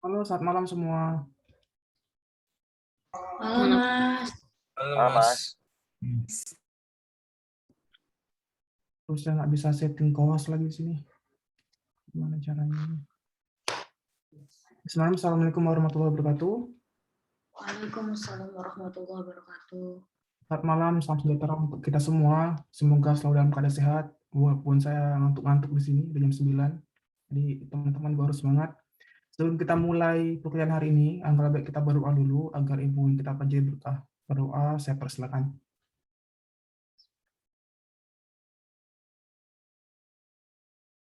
Halo, selamat malam semua. Halo Mas. Halo Mas. Terus saya nggak bisa setting co-host lagi di sini. Gimana caranya ini? Assalamualaikum warahmatullahi wabarakatuh. Waalaikumsalam warahmatullahi wabarakatuh. Selamat malam, salam sejahtera untuk kita semua. Semoga selalu dalam keadaan sehat. Walaupun saya ngantuk-ngantuk di sini, udah jam 9. Jadi teman-teman baru semangat. Sebelum kita mulai perkuliahan hari ini, anggaran baik kita berdoa dulu agar ilmu yang kita pelajari berkah. Berdoa, saya persilakan.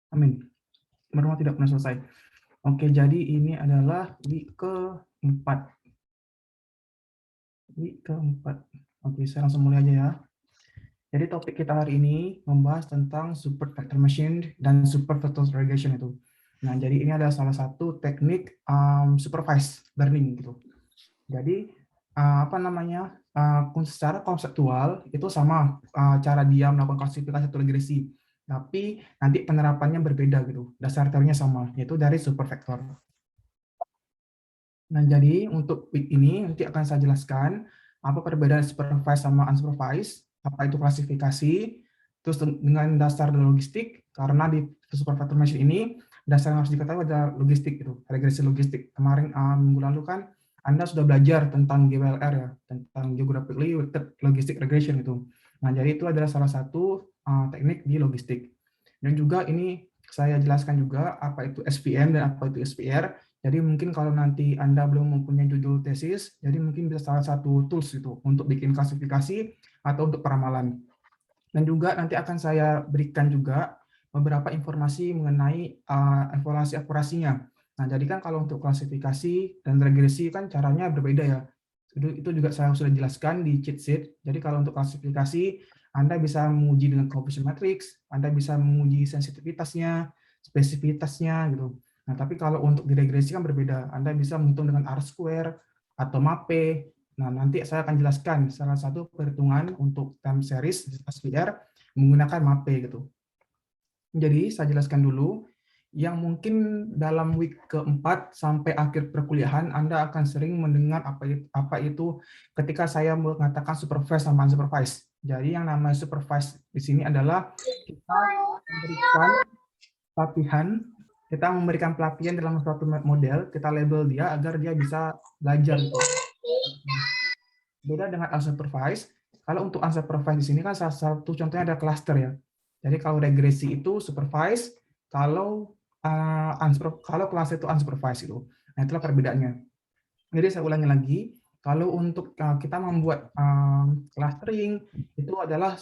Amin. Berdoa tidak pernah selesai. Oke, jadi ini adalah week keempat. Oke, saya langsung mulai aja ya. Jadi topik kita hari ini membahas tentang support vector machine dan support vector regression itu. Nah, jadi ini adalah salah satu teknik supervised learning gitu. Jadi secara konseptual itu sama cara dia melakukan klasifikasi atau regresi, tapi nanti penerapannya berbeda gitu. Dasar teorinya sama, yaitu dari support vector. Nah, jadi untuk week ini nanti akan saya jelaskan apa perbedaan supervised sama unsupervised, apa itu klasifikasi, terus dengan dasar logistik, karena di supervised machine ini dasar yang harus diketahui adalah logistik itu, regresi logistik. Kemarin minggu lalu kan Anda sudah belajar tentang GWLR ya, tentang Geographically Weighted Logistic Regression itu. Nah, jadi itu adalah salah satu teknik di logistik. Dan juga ini saya jelaskan juga apa itu SVM dan apa itu SPR. Jadi mungkin kalau nanti Anda belum mempunyai judul tesis, jadi mungkin bisa salah satu tools itu untuk bikin klasifikasi atau untuk peramalan. Dan juga nanti akan saya berikan juga beberapa informasi mengenai evaluasi akurasinya. Nah, jadi kan kalau untuk klasifikasi dan regresi kan caranya berbeda ya. Itu juga saya sudah jelaskan di cheat sheet. Jadi kalau untuk klasifikasi, Anda bisa menguji dengan coefficient matrix, Anda bisa menguji sensitivitasnya, spesifitasnya gitu. Nah, tapi kalau untuk diregresi kan berbeda. Anda bisa menghitung dengan R-square atau MAPE. Nah, nanti saya akan jelaskan salah satu perhitungan untuk time series SVR menggunakan MAPE gitu. Jadi, saya jelaskan dulu. Yang mungkin dalam week keempat sampai akhir perkuliahan, Anda akan sering mendengar apa itu ketika saya mengatakan supervised sama unsupervised. Jadi, yang namanya supervised di sini adalah kita memberikan pelatihan, kita memberikan pelatihan dalam suatu model, kita label dia agar dia bisa belajar. Beda dengan unsupervised. Kalau untuk unsupervised di sini kan salah satu contohnya ada cluster ya. Jadi kalau regresi itu supervised, kalau kalau kelas itu unsupervised itu. Nah, itulah perbedaannya. Jadi saya ulangi lagi, kalau untuk kita membuat clustering itu adalah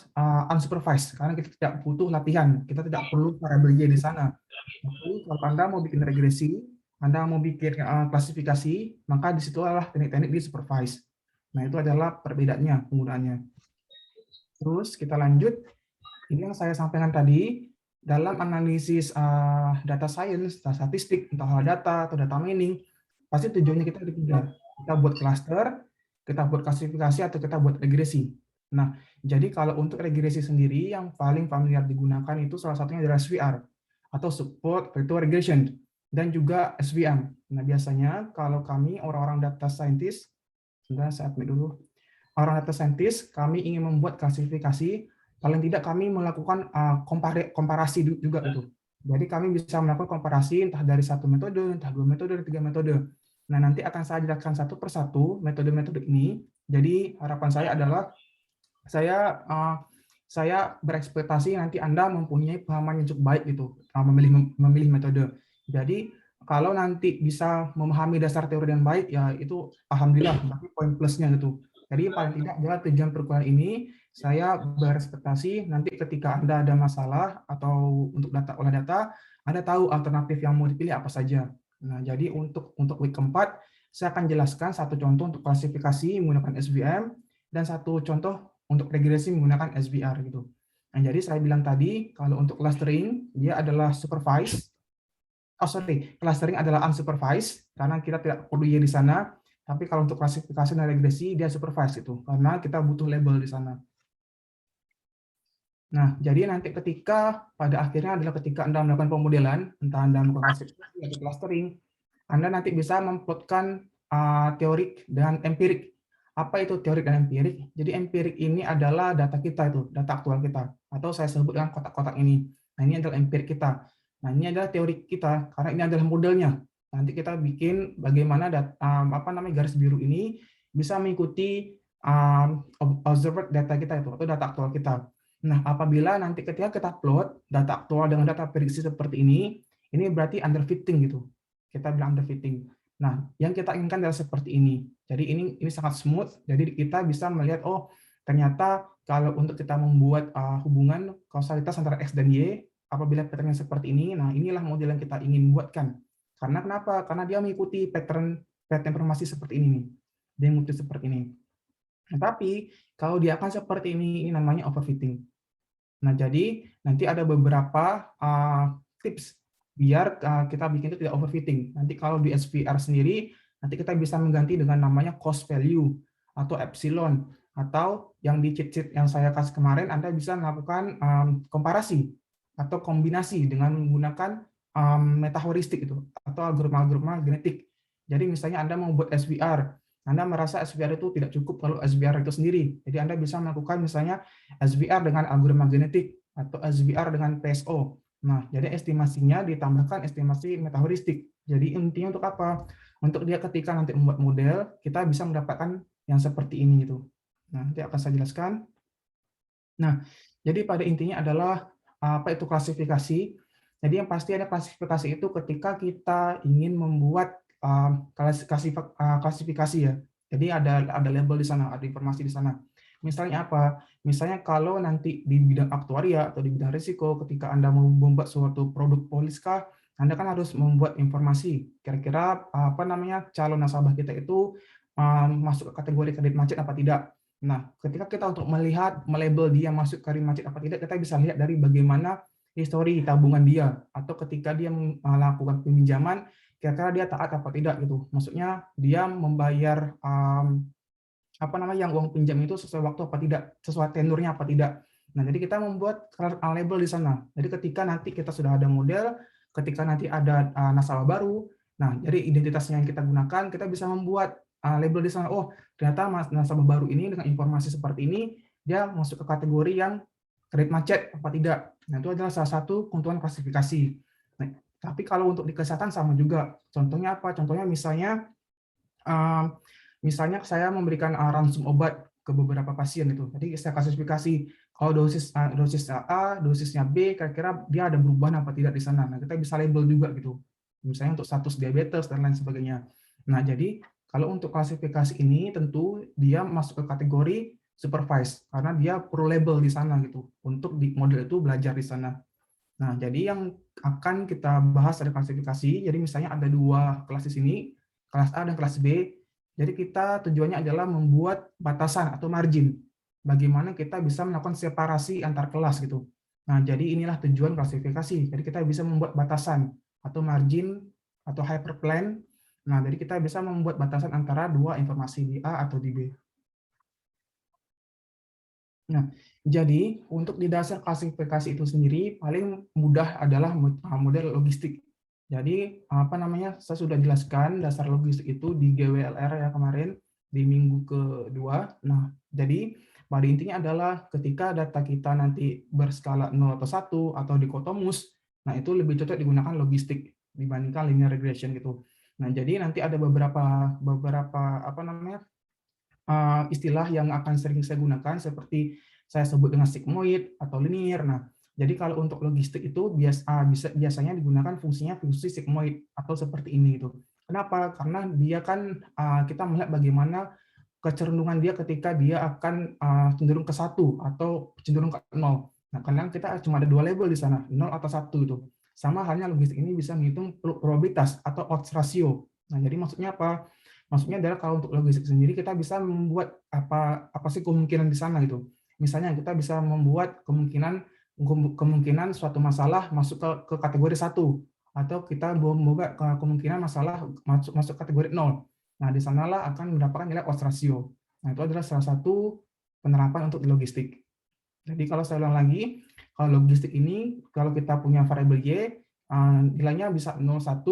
unsupervised karena kita tidak butuh latihan, kita tidak perlu variabel Y di sana. Tapi kalau Anda mau bikin regresi, Anda mau bikin klasifikasi, maka di situ adalah teknik-teknik di supervised. Nah, itu adalah perbedaannya penggunaannya. Terus kita lanjut. Ini yang saya sampaikan tadi, dalam analisis data science, data statistik, entah data atau data mining, pasti tujuannya kita ada tiga. Kita buat cluster, kita buat klasifikasi, atau kita buat regresi. Nah, jadi kalau untuk regresi sendiri, yang paling familiar digunakan itu salah satunya adalah SVR, atau Support Vector Regression, dan juga SVM. Nah, biasanya kalau kami orang-orang data scientist, sebentar saya admit dulu, orang data scientist, kami ingin membuat klasifikasi, paling tidak kami melakukan komparasi juga itu. Jadi kami bisa melakukan komparasi entah dari satu metode, entah dua metode, tiga metode. Nah, nanti akan saya jelaskan satu persatu metode-metode ini. Jadi harapan saya adalah saya berekspektasi nanti Anda mempunyai pemahaman yang cukup baik gitu, memilih metode. Jadi kalau nanti bisa memahami dasar teori dengan baik, ya itu alhamdulillah, tapi poin plusnya gitu. Jadi paling tidak adalah tujuan perkuliahan ini, saya berekspektasi nanti ketika Anda ada masalah atau untuk olah data, Anda tahu alternatif yang mau dipilih apa saja. Nah, jadi untuk week keempat, saya akan jelaskan satu contoh untuk klasifikasi menggunakan SVM, dan satu contoh untuk regresi menggunakan SVR gitu. Nah, jadi saya bilang tadi, kalau untuk clustering, dia adalah supervised. Clustering adalah unsupervised, karena kita tidak perlu Y di sana. Tapi kalau untuk klasifikasi dan regresi, dia supervised itu, karena kita butuh label di sana. Nah, jadi nanti ketika pada akhirnya adalah ketika Anda melakukan pemodelan, entah Anda melakukan klasifikasi atau clustering, Anda nanti bisa memplotkan teorik dan empirik. Apa itu teorik dan empirik? Jadi empirik ini adalah data kita itu, data aktual kita, atau saya sebut dengan kotak-kotak ini. Nah, ini adalah empirik kita. Nah, ini adalah teori kita karena ini adalah modelnya. Nanti kita bikin bagaimana garis biru ini bisa mengikuti observed data kita itu atau data aktual kita. Nah, apabila nanti ketika kita plot data aktual dengan data prediksi seperti ini berarti underfitting gitu. Kita bilang underfitting. Nah, yang kita inginkan adalah seperti ini. Jadi ini sangat smooth. Jadi kita bisa melihat, oh ternyata kalau untuk kita membuat hubungan kausalitas antara X dan Y, apabila patternnya seperti ini, nah inilah model yang kita ingin buatkan. Karena kenapa? Karena dia mengikuti pattern informasi seperti ini nih. Dia mengikuti seperti ini. Nah, tapi kalau dia akan seperti ini namanya overfitting. Nah, jadi nanti ada beberapa tips biar kita bikin itu tidak overfitting. Nanti kalau di SVR sendiri, nanti kita bisa mengganti dengan namanya cost value atau epsilon, atau yang di cheat sheet yang saya kasih kemarin, Anda bisa melakukan komparasi atau kombinasi dengan menggunakan metaheuristik itu atau algoritma genetik. Jadi misalnya Anda mau buat SVR, Anda merasa SVR itu tidak cukup kalau SVR itu sendiri. Jadi Anda bisa melakukan misalnya SVR dengan algoritma genetik atau SVR dengan PSO. Nah, jadi estimasinya ditambahkan estimasi metaheuristik. Jadi intinya untuk apa? Untuk dia ketika nanti membuat model, kita bisa mendapatkan yang seperti ini gitu. Nah, nanti akan saya jelaskan. Nah, jadi pada intinya adalah apa itu klasifikasi. Jadi yang pasti ada klasifikasi itu ketika kita ingin membuat klasifikasi ya. Jadi ada label di sana, ada informasi di sana. Misalnya apa? Misalnya kalau nanti di bidang aktuaria atau di bidang risiko, ketika Anda mau membuat suatu produk poliska, Anda kan harus membuat informasi. Kira-kira calon nasabah kita itu masuk ke kategori kredit macet apa tidak. Nah, ketika kita untuk melihat, melabel dia masuk kredit macet apa tidak, kita bisa lihat dari bagaimana histori tabungan dia, atau ketika dia melakukan peminjaman, kira-kira dia taat apa tidak gitu. Maksudnya dia membayar yang uang pinjam itu sesuai waktu apa tidak, sesuai tenurnya apa tidak. Nah, jadi kita membuat label di sana. Jadi ketika nanti kita sudah ada model, ketika nanti ada nasabah baru, nah jadi identitasnya yang kita gunakan, kita bisa membuat label di sana. Oh, ternyata nasabah baru ini dengan informasi seperti ini, dia masuk ke kategori yang kredit macet apa tidak. Nah, itu adalah salah satu keuntungan klasifikasi. Nah, tapi kalau untuk di kesehatan sama juga. Contohnya apa? Contohnya misalnya saya memberikan ransum obat ke beberapa pasien itu. Jadi saya klasifikasi kalau dosisnya A, dosisnya B, kira-kira dia ada perubahan apa tidak di sana. Nah, kita bisa label juga gitu. Misalnya untuk status diabetes dan lain sebagainya. Nah, jadi kalau untuk klasifikasi ini tentu dia masuk ke kategori supervised karena dia perlu label di sana gitu untuk di model itu belajar di sana. Nah, jadi yang akan kita bahas ada klasifikasi. Jadi misalnya ada dua kelas di sini, kelas A dan kelas B. Jadi kita tujuannya adalah membuat batasan atau margin. Bagaimana kita bisa melakukan separasi antar kelas gitu. Nah, jadi inilah tujuan klasifikasi. Jadi kita bisa membuat batasan atau margin atau hyperplane. Nah, jadi kita bisa membuat batasan antara dua informasi di A atau di B. Nah, jadi untuk di dasar klasifikasi itu sendiri paling mudah adalah model logistik. Jadi saya sudah jelaskan dasar logistik itu di GWLR ya kemarin di minggu kedua. Nah, jadi pada intinya adalah ketika data kita nanti berskala 0 atau 1 atau dikotomus, nah itu lebih cocok digunakan logistik dibandingkan linear regression gitu. Nah, jadi nanti ada beberapa istilah yang akan sering saya gunakan seperti saya sebut dengan sigmoid atau linear. Nah, jadi kalau untuk logistik itu biasanya digunakan fungsinya fungsi sigmoid atau seperti ini gitu. Kenapa? Karena dia kan kita melihat bagaimana kecenderungan dia ketika dia akan cenderung ke 1 atau cenderung ke 0. Nah, karena kita cuma ada dua label di sana, 0 atau 1 itu. Sama halnya logistik ini bisa menghitung probabilitas atau odds ratio. Nah, jadi maksudnya apa? Maksudnya adalah kalau untuk logistik sendiri kita bisa membuat apa sih kemungkinan di sana gitu. Misalnya kita bisa membuat kemungkinan suatu masalah masuk ke kategori 1 atau kita membuat kemungkinan masalah masuk kategori 0. Nah, di sanalah akan mendapatkan nilai odds ratio. Nah, itu adalah salah satu penerapan untuk logistik. Jadi kalau saya ulang lagi, kalau logistik ini kalau kita punya variabel Y, nilainya bisa 0,1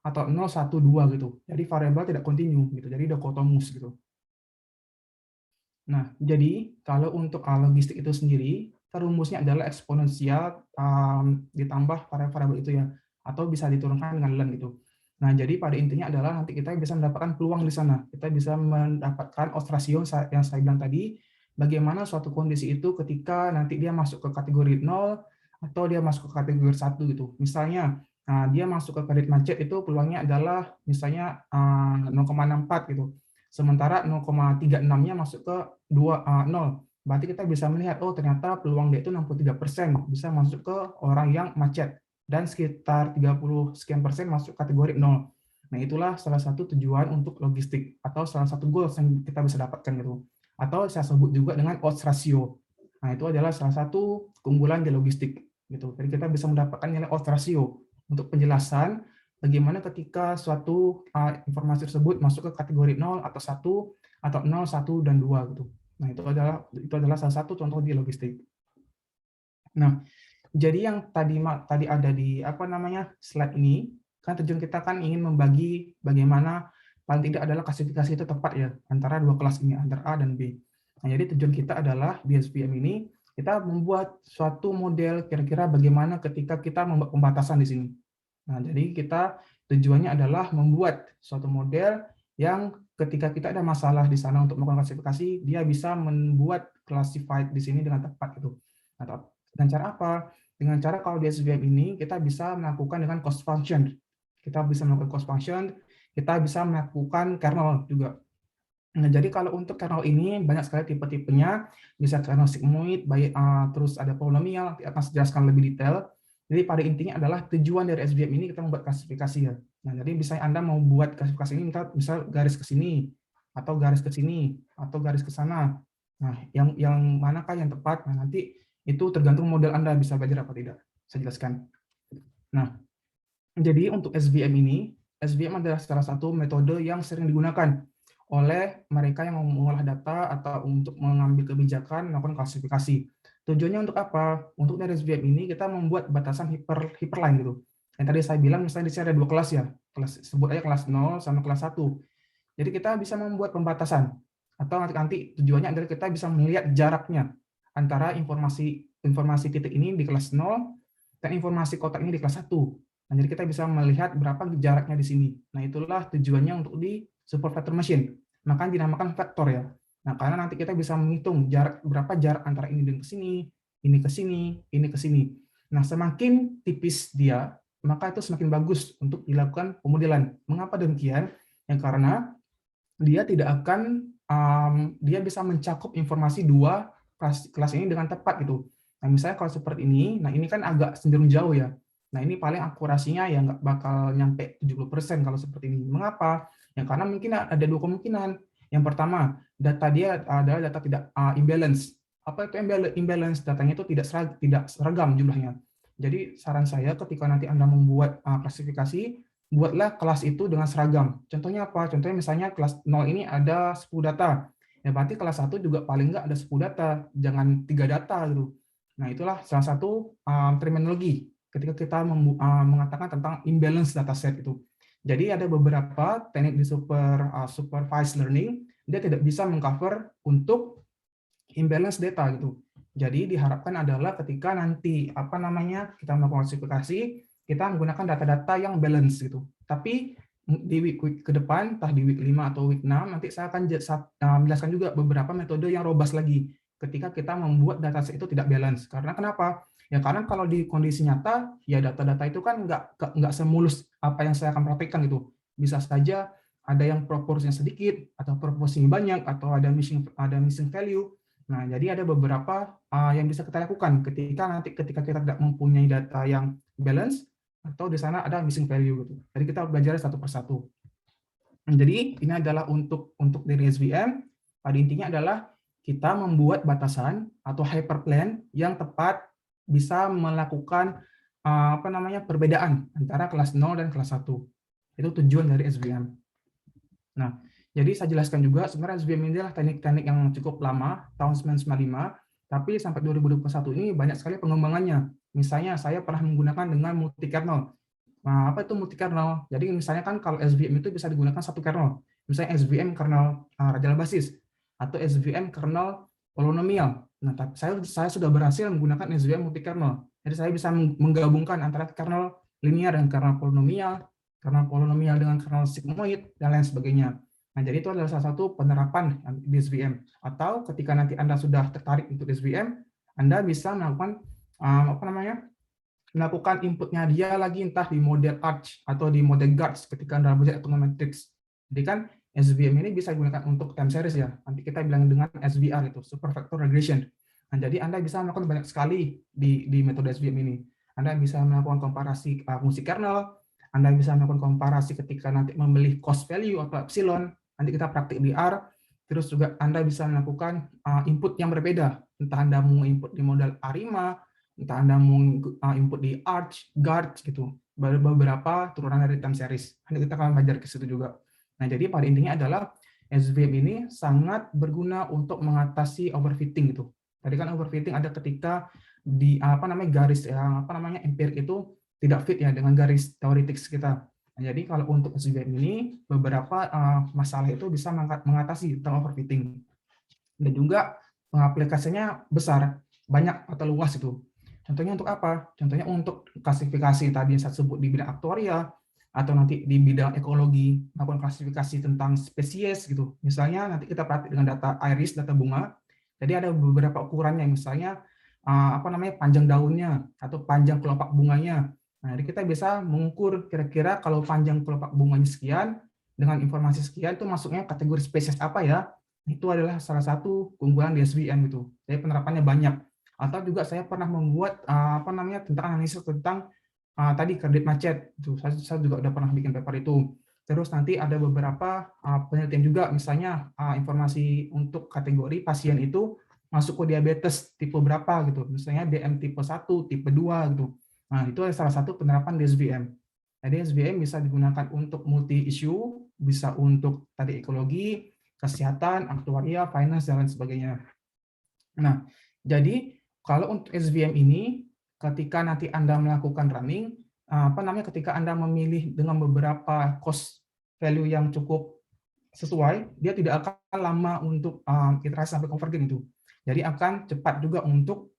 atau 0,12 gitu. Jadi variabel tidak kontinu gitu. Jadi dikotomus gitu. Nah, jadi kalau untuk logistik itu sendiri, rumusnya adalah eksponensial ditambah variabel itu ya, atau bisa diturunkan dengan ln gitu. Nah, jadi pada intinya adalah nanti kita bisa mendapatkan peluang di sana. Kita bisa mendapatkan odds ratio yang saya bilang tadi, bagaimana suatu kondisi itu ketika nanti dia masuk ke kategori 0 atau dia masuk ke kategori 1 gitu. Misalnya, dia masuk ke kredit macet itu peluangnya adalah misalnya 0,64 gitu. Sementara 0,36-nya masuk ke 0. Berarti kita bisa melihat, oh ternyata peluang dia itu 63% bisa masuk ke orang yang macet, dan sekitar 30 sekian persen masuk kategori 0. Nah, itulah salah satu tujuan untuk logistik, atau salah satu goals yang kita bisa dapatkan gitu. Atau saya sebut juga dengan odds ratio. Nah, itu adalah salah satu keunggulan di logistik gitu. Jadi kita bisa mendapatkan nilai odds ratio untuk penjelasan bagaimana ketika suatu informasi tersebut masuk ke kategori 0 atau 1 atau 0, 1 dan 2 gitu. Nah, itu adalah salah satu contoh di logistik. Nah, jadi yang tadi ada di slide ini, kan tujuan kita kan ingin membagi bagaimana paling tidak adalah klasifikasi itu tepat ya antara dua kelas ini, antara A dan B. Nah, jadi tujuan kita adalah di SPM ini kita membuat suatu model kira-kira bagaimana ketika kita membuat pembatasan di sini. Nah, jadi kita tujuannya adalah membuat suatu model yang ketika kita ada masalah di sana untuk melakukan klasifikasi, dia bisa membuat classified di sini dengan tepat gitu. Nah, dengan cara apa? Dengan cara kalau di SVM ini kita bisa melakukan dengan cost function. Kita bisa melakukan cost function, kita bisa melakukan kernel juga. Nah, jadi kalau untuk kernel ini banyak sekali tipe-tipenya, bisa kernel sigmoid, terus ada polinomial, nanti akan saya jelaskan lebih detail. Jadi pada intinya adalah tujuan dari SVM ini kita membuat klasifikasi ya. Nah, jadi misalnya Anda mau buat klasifikasi ini, misal garis ke sini, atau garis ke sini, atau garis ke sana. Nah, yang manakah yang tepat? Nah, nanti itu tergantung model Anda bisa belajar apa tidak. Saya jelaskan. Nah, jadi untuk SVM ini, SVM adalah salah satu metode yang sering digunakan oleh mereka yang mengolah data atau untuk mengambil kebijakan melakukan klasifikasi. Tujuannya untuk apa? Untuk dari SVM ini kita membuat batasan hyperline gitu. Yang tadi saya bilang misalnya di sini ada dua kelas ya, sebut aja kelas 0 sama kelas 1. Jadi kita bisa membuat pembatasan, atau nanti tujuannya adalah kita bisa melihat jaraknya antara informasi titik ini di kelas 0 dan informasi kotak ini di kelas 1. Nah, jadi kita bisa melihat berapa jaraknya di sini. Nah, itulah tujuannya untuk di support vector machine. Makanya dinamakan vektor ya. Nah, karena nanti kita bisa menghitung berapa jarak antara ini dan ke sini, ini ke sini, ini ke sini. Nah, semakin tipis dia, maka itu semakin bagus untuk dilakukan pemodelan. Mengapa demikian? Ya karena dia tidak akan dia bisa mencakup informasi dua kelas ini dengan tepat gitu. Nah, misalnya kalau seperti ini, nah ini kan agak cenderung jauh ya. Nah, ini paling akurasinya ya nggak bakal nyampe 70% kalau seperti ini. Mengapa? Ya karena mungkin ada dua kemungkinan. Yang pertama, data dia adalah data tidak imbalance. Apa itu imbalance? Datanya itu tidak seragam jumlahnya. Jadi saran saya ketika nanti Anda membuat klasifikasi, buatlah kelas itu dengan seragam. Contohnya apa? Contohnya misalnya kelas 0 ini ada 10 data. Ya berarti kelas 1 juga paling nggak ada 10 data, jangan 3 data gitu. Nah, itulah salah satu terminologi ketika kita mengatakan tentang imbalance dataset itu. Jadi ada beberapa teknik di supervised learning, dia tidak bisa mengcover untuk imbalance data gitu. Jadi diharapkan adalah ketika nanti kita melakukan klasifikasi, kita menggunakan data-data yang balance gitu. Tapi di week ke depan, entah di week 5 atau week 6, nanti saya akan menjelaskan juga beberapa metode yang robust lagi ketika kita membuat dataset itu tidak balance. Karena kenapa? Ya karena kalau di kondisi nyata, ya data-data itu kan nggak semulus apa yang saya akan praktekkan gitu. Bisa saja ada yang proporsinya sedikit, atau proporsinya banyak, atau ada missing value. Nah, jadi ada beberapa yang bisa kita lakukan ketika kita tidak mempunyai data yang balance, atau di sana ada missing value gitu. Jadi kita belajar satu persatu. Jadi ini adalah untuk dari SVM, pada intinya adalah kita membuat batasan atau hyperplane yang tepat bisa melakukan perbedaan antara kelas 0 dan kelas 1. Itu tujuan dari SVM. Nah, jadi saya jelaskan juga sebenarnya SVM ini adalah teknik-teknik yang cukup lama, tahun 1995, tapi sampai 2021 ini banyak sekali pengembangannya. Misalnya saya pernah menggunakan dengan multi kernel. Nah, apa itu multi kernel? Jadi misalnya kan kalau SVM itu bisa digunakan satu kernel. Misalnya SVM kernel radial basis atau SVM kernel polinomial. Nah, tapi saya sudah berhasil menggunakan SVM multi kernel. Jadi saya bisa menggabungkan antara kernel linear dan kernel polinomial dengan kernel sigmoid dan lain sebagainya. Nah, jadi itu adalah salah satu penerapan di SVM. Atau ketika nanti Anda sudah tertarik untuk SVM, Anda bisa melakukan melakukan inputnya dia lagi entah di model Arch atau di model Guards ketika Anda belajar hitungan matriks. Jadi kan SVM ini bisa digunakan untuk time series ya. Nanti kita bilang dengan SVR itu, super vector regression. Nah, jadi Anda bisa melakukan banyak sekali di metode SVM ini. Anda bisa melakukan komparasi fungsi kernel, Anda bisa melakukan komparasi ketika nanti memilih cost value atau epsilon, nanti kita praktik di R, terus juga Anda bisa melakukan input yang berbeda, entah Anda mau input di model A5, entah Anda mau input di Arch, Guards gitu, beberapa turunan dari time series. Nanti kita akan belajar ke situ juga. Nah, jadi pada intinya adalah SVM ini sangat berguna untuk mengatasi overfitting gitu. Tadi kan overfitting ada ketika di garis yang empirik itu tidak fit ya dengan garis teoretik kita. Nah, jadi kalau untuk SVM ini beberapa masalah itu bisa mengatasi tentang overfitting. Dan juga pengaplikasinya besar, banyak atau luas itu. Contohnya untuk apa? Contohnya untuk klasifikasi tadi yang saya sebut di bidang aktuaria, atau nanti di bidang ekologi, melakukan klasifikasi tentang spesies gitu. Misalnya nanti kita praktik dengan data iris, data bunga. Jadi ada beberapa ukurannya, misalnya panjang daunnya atau panjang kelopak bunganya. Nah, jadi kita bisa mengukur kira-kira kalau panjang kelopak bunganya sekian, dengan informasi sekian itu masuknya kategori spesies apa ya? Itu adalah salah satu keunggulan di SVM itu. Jadi penerapannya banyak. Atau juga saya pernah membuat tentang analisis tentang tadi kredit macet. Itu saya juga udah pernah bikin paper itu. Terus nanti ada beberapa penelitian juga, misalnya informasi untuk kategori pasien itu masuk ke diabetes tipe berapa gitu. Misalnya DM tipe 1, tipe 2 gitu. Nah, itu adalah salah satu penerapan di SVM. Jadi SVM bisa digunakan untuk multi issue, bisa untuk tadi ekologi, kesehatan, aktuaria, finance, dan lain sebagainya. Nah, jadi kalau untuk SVM ini, ketika nanti Anda melakukan running, ketika Anda memilih dengan beberapa cost value yang cukup sesuai, dia tidak akan lama untuk iterasi sampai convergen itu. Jadi akan cepat juga untuk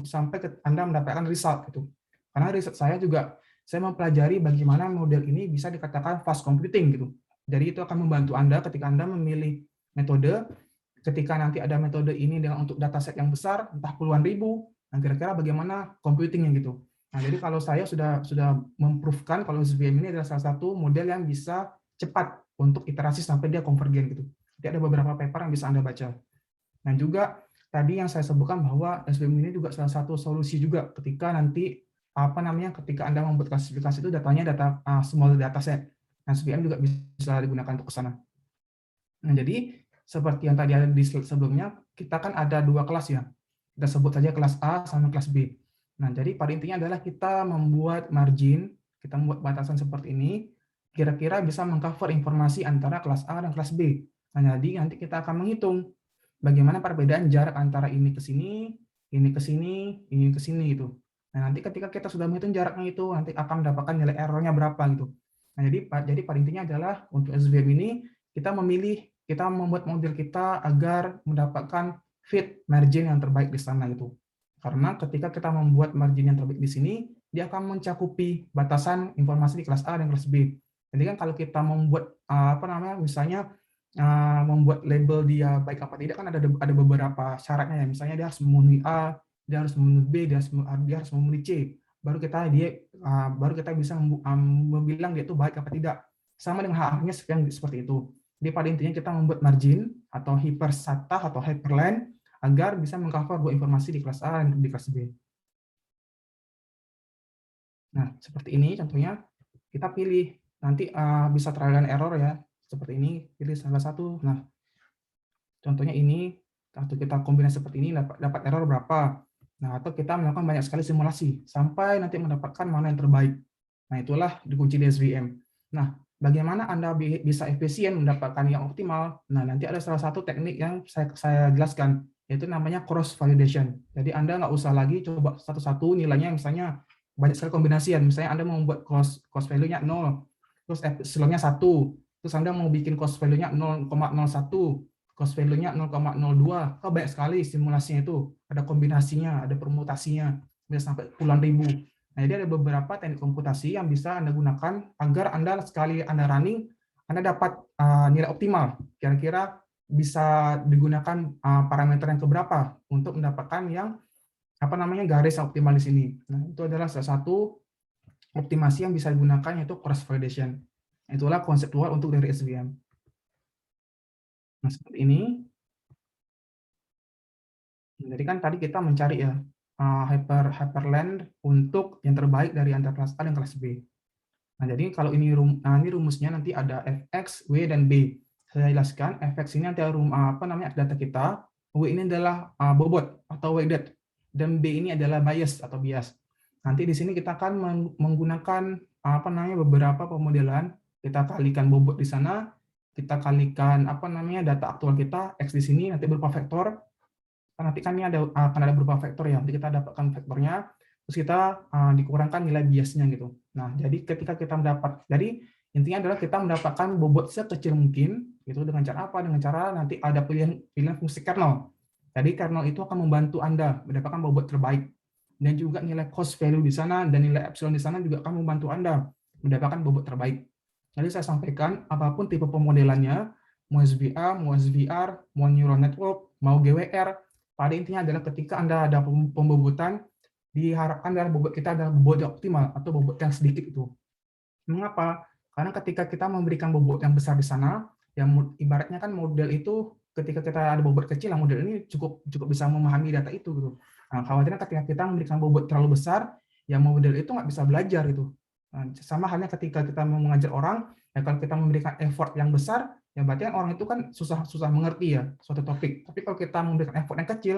sampai Anda mendapatkan result gitu. Karena riset saya juga saya mempelajari bagaimana model ini bisa dikatakan fast computing gitu. Jadi itu akan membantu Anda ketika Anda memilih metode, ketika nanti ada metode ini dengan untuk dataset yang besar, entah puluhan ribu, nah kira-kira bagaimana computingnya gitu. Nah, jadi kalau saya sudah memproofkan kalau SVM ini adalah salah satu model yang bisa cepat untuk iterasi sampai dia konvergen gitu. Jadi ada beberapa paper yang bisa Anda baca. Dan juga tadi yang saya sebutkan bahwa SVM ini juga salah satu solusi juga ketika nanti ketika Anda membuat klasifikasi itu datanya data small dataset. Nah, SVM juga bisa digunakan untuk ke sana. Nah, jadi seperti yang tadi ada di slide sebelumnya, kita kan ada dua kelas ya. Kita sebut saja kelas A sama kelas B. Nah, jadi pada intinya adalah kita membuat margin, kita membuat batasan seperti ini, kira-kira bisa mengcover informasi antara kelas A dan kelas B. Nah, jadi nanti kita akan menghitung bagaimana perbedaan jarak antara ini ke sini, ini ke sini, ini ke sini gitu. Nah, nanti ketika kita sudah menghitung jaraknya itu, nanti akan mendapatkan nilai errornya berapa gitu. Nah, jadi pada intinya adalah untuk SVM ini kita membuat model kita agar mendapatkan fit margin yang terbaik di sana itu. Karena ketika kita membuat margin yang terbaik di sini, dia akan mencakupi batasan informasi di kelas A dan kelas B. Jadi kan kalau kita membuat misalnya membuat label dia baik apa tidak kan ada beberapa syaratnya ya. Misalnya dia harus memenuhi A, dia harus memenuhi B, dia harus memenuhi C. Baru kita bisa membilang dia itu baik apa tidak. Sama dengan hal-halnya seperti itu. Jadi pada intinya kita membuat margin atau hypersatah atau hyperline agar bisa mengcover dua informasi di kelas A dan di kelas B. Nah, seperti ini contohnya kita pilih nanti bisa trial and error ya. Seperti ini, pilih salah satu. Nah, contohnya ini atau kita kombinasi seperti ini dapat error berapa. Nah, atau kita melakukan banyak sekali simulasi sampai nanti mendapatkan mana yang terbaik. Nah, itulah dikunci di SVM. Nah, bagaimana Anda bisa efisien mendapatkan yang optimal? Nah, nanti ada salah satu teknik yang saya jelaskan, yaitu namanya cross validation. Jadi Anda nggak usah lagi coba satu-satu nilainya, misalnya banyak sekali kombinasian. Misalnya Anda mau membuat cost value-nya 0, terus epsilonnya 1, terus Anda mau bikin cost value-nya 0,01, cost value-nya 0,02. Banyak sekali simulasinya itu. Ada kombinasinya, ada permutasinya, bisa sampai puluhan ribu. Nah, jadi ada beberapa teknik komputasi yang bisa Anda gunakan agar Anda sekali Anda running, Anda dapat nilai optimal. Kira-kira bisa digunakan parameter yang keberapa untuk mendapatkan yang garis optimal di sini. Nah, itu adalah salah satu optimasi yang bisa digunakan, yaitu cross validation. Itulah konseptual untuk dari SVM. Nah, seperti ini. Jadi kan tadi kita mencari ya hyperlength untuk yang terbaik dari antara kelas A dan kelas B. Nah, jadi kalau ini rumusnya nanti ada fx, w, dan b. Saya jelaskan, fx ini nanti data kita, w ini adalah bobot atau weighted, dan b ini adalah bias atau bias. Nanti di sini kita akan menggunakan beberapa pemodelan. Kita kalikan bobot di sana, kita kalikan data aktual kita x di sini nanti berupa vektor. Nanti kan ini akan ada berupa vektor ya. Nanti kita dapatkan vektornya, terus kita dikurangkan nilai biasnya gitu. Nah, jadi ketika kita jadi intinya adalah kita mendapatkan bobot sekecil mungkin, itu dengan cara apa? Dengan cara nanti ada pilihan fungsi kernel. Jadi kernel itu akan membantu Anda mendapatkan bobot terbaik. Dan juga nilai cost value di sana dan nilai epsilon di sana juga akan membantu Anda mendapatkan bobot terbaik. Jadi saya sampaikan, apapun tipe pemodelannya, mau SVA, mau SVR, mau neural network, mau GWR, pada intinya adalah ketika Anda ada pembobotan, diharapkan adalah bobot kita adalah bobot yang optimal atau bobot yang sedikit itu. Mengapa? Karena ketika kita memberikan bobot yang besar di sana, yang ibaratnya kan model itu ketika kita ada bobot kecil, model ini cukup bisa memahami data itu gitu. Nah, khawatirnya ketika kita memberikan bobot terlalu besar, ya model itu nggak bisa belajar gitu. Nah, sama halnya ketika kita mau mengajar orang, ya kalau kita memberikan effort yang besar, ya berarti kan orang itu kan susah mengerti ya suatu topik. Tapi kalau kita memberikan effort yang kecil,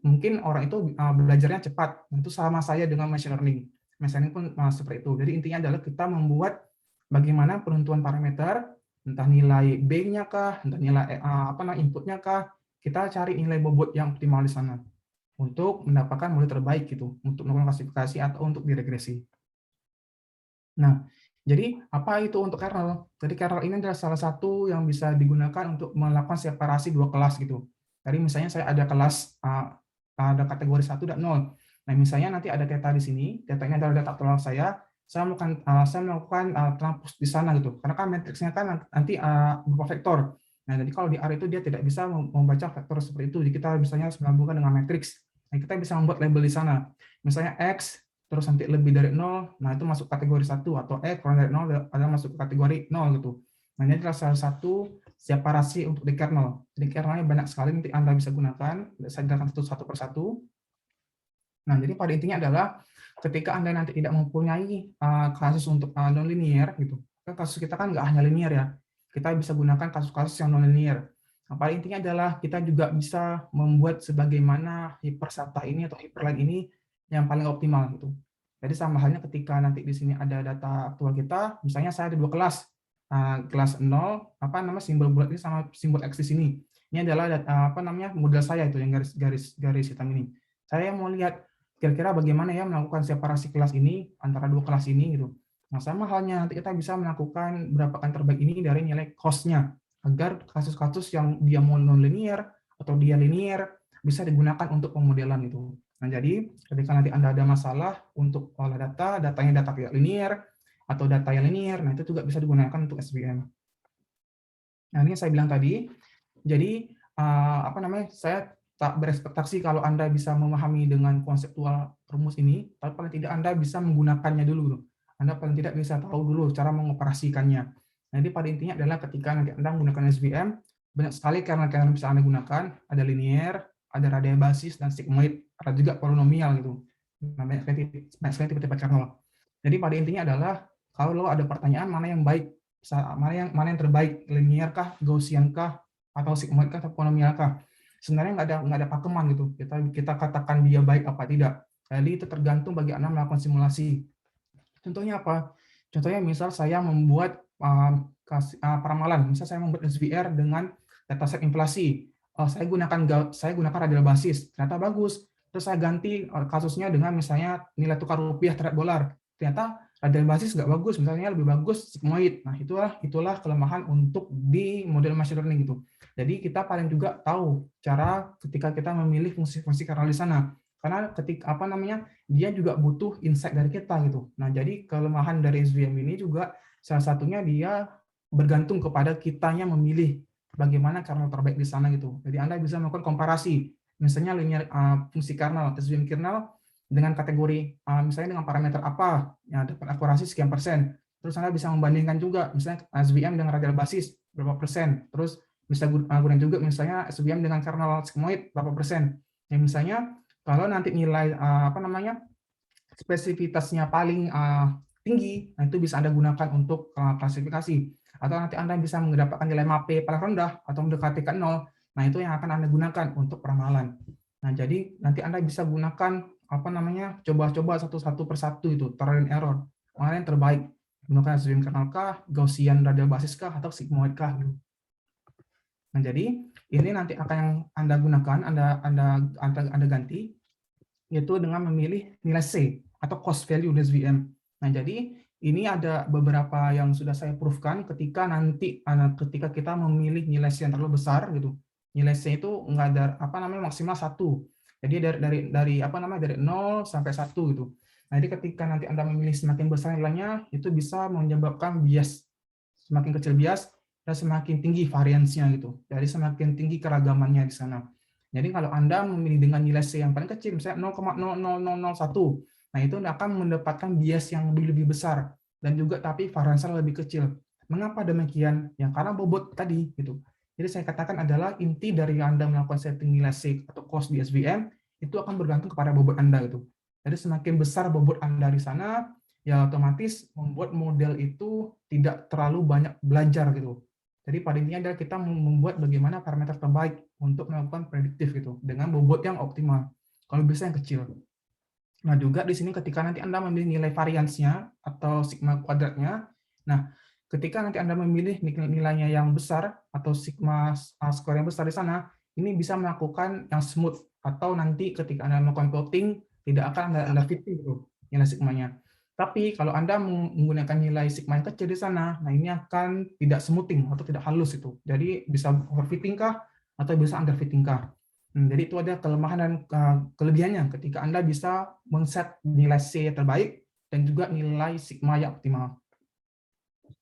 mungkin orang itu belajarnya cepat. Itu sama saya dengan machine learning. Machine learning pun seperti itu. Jadi intinya adalah kita membuat bagaimana penentuan parameter, entah nilai B-nya kah, entah nilai inputnya kah, kita cari nilai bobot yang optimal di sana untuk mendapatkan model terbaik gitu, untuk melakukan klasifikasi atau untuk diregresi. Nah, jadi apa itu untuk kernel? Jadi kernel ini adalah salah satu yang bisa digunakan untuk melakukan separasi dua kelas gitu. Jadi misalnya saya ada kelas ada kategori 1 dan 0. Nah, misalnya nanti ada data di sini, datanya adalah data aktual saya melakukan transpose di sana gitu. Karena kan matriksnya kan nanti berupa vektor. Nah, jadi kalau di R itu dia tidak bisa membaca vektor seperti itu. Jadi kita misalnya menggabungkan dengan matriks. Nah, kita bisa membuat label di sana. Misalnya X terus nanti lebih dari 0, nah itu masuk kategori 1, atau kurang dari 0 ada masuk ke kategori 0 gitu. Nah, ini adalah salah satu separasi untuk di kernel. Jadi kernelnya banyak sekali nanti Anda bisa gunakan, saya jelaskan satu persatu. Nah, jadi pada intinya adalah ketika Anda nanti tidak mempunyai kasus untuk non-linear gitu. Kasus kita kan nggak hanya linear ya. Kita bisa gunakan kasus-kasus yang non-linear. Nah, pada intinya adalah kita juga bisa membuat sebagaimana hypersata ini atau hyperline ini yang paling optimal gitu. Jadi sama halnya ketika nanti di sini ada data aktual kita, misalnya saya ada dua kelas, kelas 0, simbol bulat ini sama simbol X di sini. Ini adalah model saya itu yang garis hitam ini. Saya mau lihat kira-kira bagaimana ya melakukan separasi kelas ini antara dua kelas ini gitu. Nah, sama halnya nanti kita bisa melakukan berapaan terbaik ini dari nilai cost-nya agar kasus-kasus yang dia mau non-linear atau dia linear bisa digunakan untuk pemodelan itu. Nah, jadi ketika nanti Anda ada masalah untuk olah datanya data tidak linear atau data yang linear, nah itu juga bisa digunakan untuk SVM. Nah, ini saya bilang tadi, jadi saya tak berekspektasi kalau Anda bisa memahami dengan konseptual rumus ini, tapi paling tidak Anda bisa menggunakannya dulu. Anda paling tidak bisa tahu dulu cara mengoperasikannya. Jadi pada intinya adalah ketika nanti Anda menggunakan SVM, banyak sekali karena bisa Anda gunakan, ada linear, ada radial basis, dan sigmoid, ada juga polinomial gitu. Banyak sekali tipe-tipe kernel. Jadi pada intinya adalah kalau ada pertanyaan mana yang baik, mana yang terbaik, linear kah, Gaussian kah, atau sigmoid kah, atau polinomial kah? Sebenarnya nggak ada pakeman gitu. Kita katakan dia baik apa tidak. Jadi itu tergantung bagi Anda melakukan simulasi. Contohnya apa? Contohnya misal saya membuat peramalan, misal saya membuat SVR dengan dataset inflasi. Saya gunakan radial basis, ternyata bagus. terus saya ganti kasusnya dengan misalnya nilai tukar rupiah terhadap dolar. Ternyata radial basis nggak bagus, misalnya lebih bagus sigmoid. Nah, itulah kelemahan untuk di model machine learning gitu. Jadi kita paling juga tahu cara ketika kita memilih fungsi-fungsi kernel di sana. Karena ketika dia juga butuh insight dari kita gitu. Nah, jadi kelemahan dari SVM ini juga salah satunya dia bergantung kepada kitanya memilih bagaimana kernel terbaik di sana gitu. Jadi Anda bisa melakukan komparasi, misalnya linear fungsi kernel, SVM kernel dengan kategori misalnya dengan parameter apa, ya dapat akurasi sekian persen. Terus Anda bisa membandingkan juga, misalnya SVM dengan radial basis berapa persen. Terus bisa gunakan juga misalnya SVM dengan kernel sigmoid berapa persen. Ya misalnya kalau nanti nilai spesifitasnya paling tinggi, nah itu bisa Anda gunakan untuk klasifikasi. Atau nanti Anda bisa mendapatkan nilai MAPE paling rendah atau mendekati ke 0. Nah, itu yang akan Anda gunakan untuk peramalan. Nah, jadi nanti Anda bisa gunakan coba-coba satu persatu itu, trial and error. Mana yang terbaik? Menggunakan SVM kernel kah, Gaussian radial basis kah, atau sigmoid kah gitu. Nah, jadi ini nanti akan yang Anda gunakan, Anda ganti, yaitu dengan memilih nilai C atau cost value SVM. Nah, jadi ini ada beberapa yang sudah saya proofkan ketika kita memilih nilai C yang terlalu besar gitu. Nilai C itu enggak ada maksimal 1. Jadi dari 0 sampai 1 gitu. Nah, jadi ketika nanti Anda memilih semakin besar nilainya, itu bisa menyebabkan bias. Semakin kecil bias dan semakin tinggi variansinya gitu. Jadi semakin tinggi keragamannya di sana. Jadi kalau Anda memilih dengan nilai C yang paling kecil, misalnya 0,00001, nah itu akan mendapatkan bias yang lebih besar dan juga tapi variansinya lebih kecil. Mengapa demikian? Ya karena bobot tadi gitu. Jadi saya katakan adalah inti dari Anda melakukan setting nilai C atau cost di SVM itu akan bergantung kepada bobot Anda gitu. Jadi semakin besar bobot Anda di sana, ya otomatis membuat model itu tidak terlalu banyak belajar gitu. Jadi pada intinya adalah kita membuat bagaimana parameter terbaik untuk melakukan prediktif gitu dengan bobot yang optimal. Kalau bisa yang kecil. Nah juga di sini ketika nanti Anda memilih nilai variansnya atau sigma kuadratnya, nah ketika nanti Anda memilih nilainya yang besar atau sigma square yang besar di sana, ini bisa melakukan yang smooth atau nanti ketika Anda melakukan plotting tidak akan Anda fitting gitu nilai sigmanya. Tapi kalau Anda menggunakan nilai sigma yang kecil di sana, nah ini akan tidak smoothing atau tidak halus itu. Jadi bisa overfitting kah atau bisa underfitting kah. Jadi itu ada kelemahan dan kelebihannya ketika Anda bisa men-set nilai C terbaik dan juga nilai sigma yang optimal.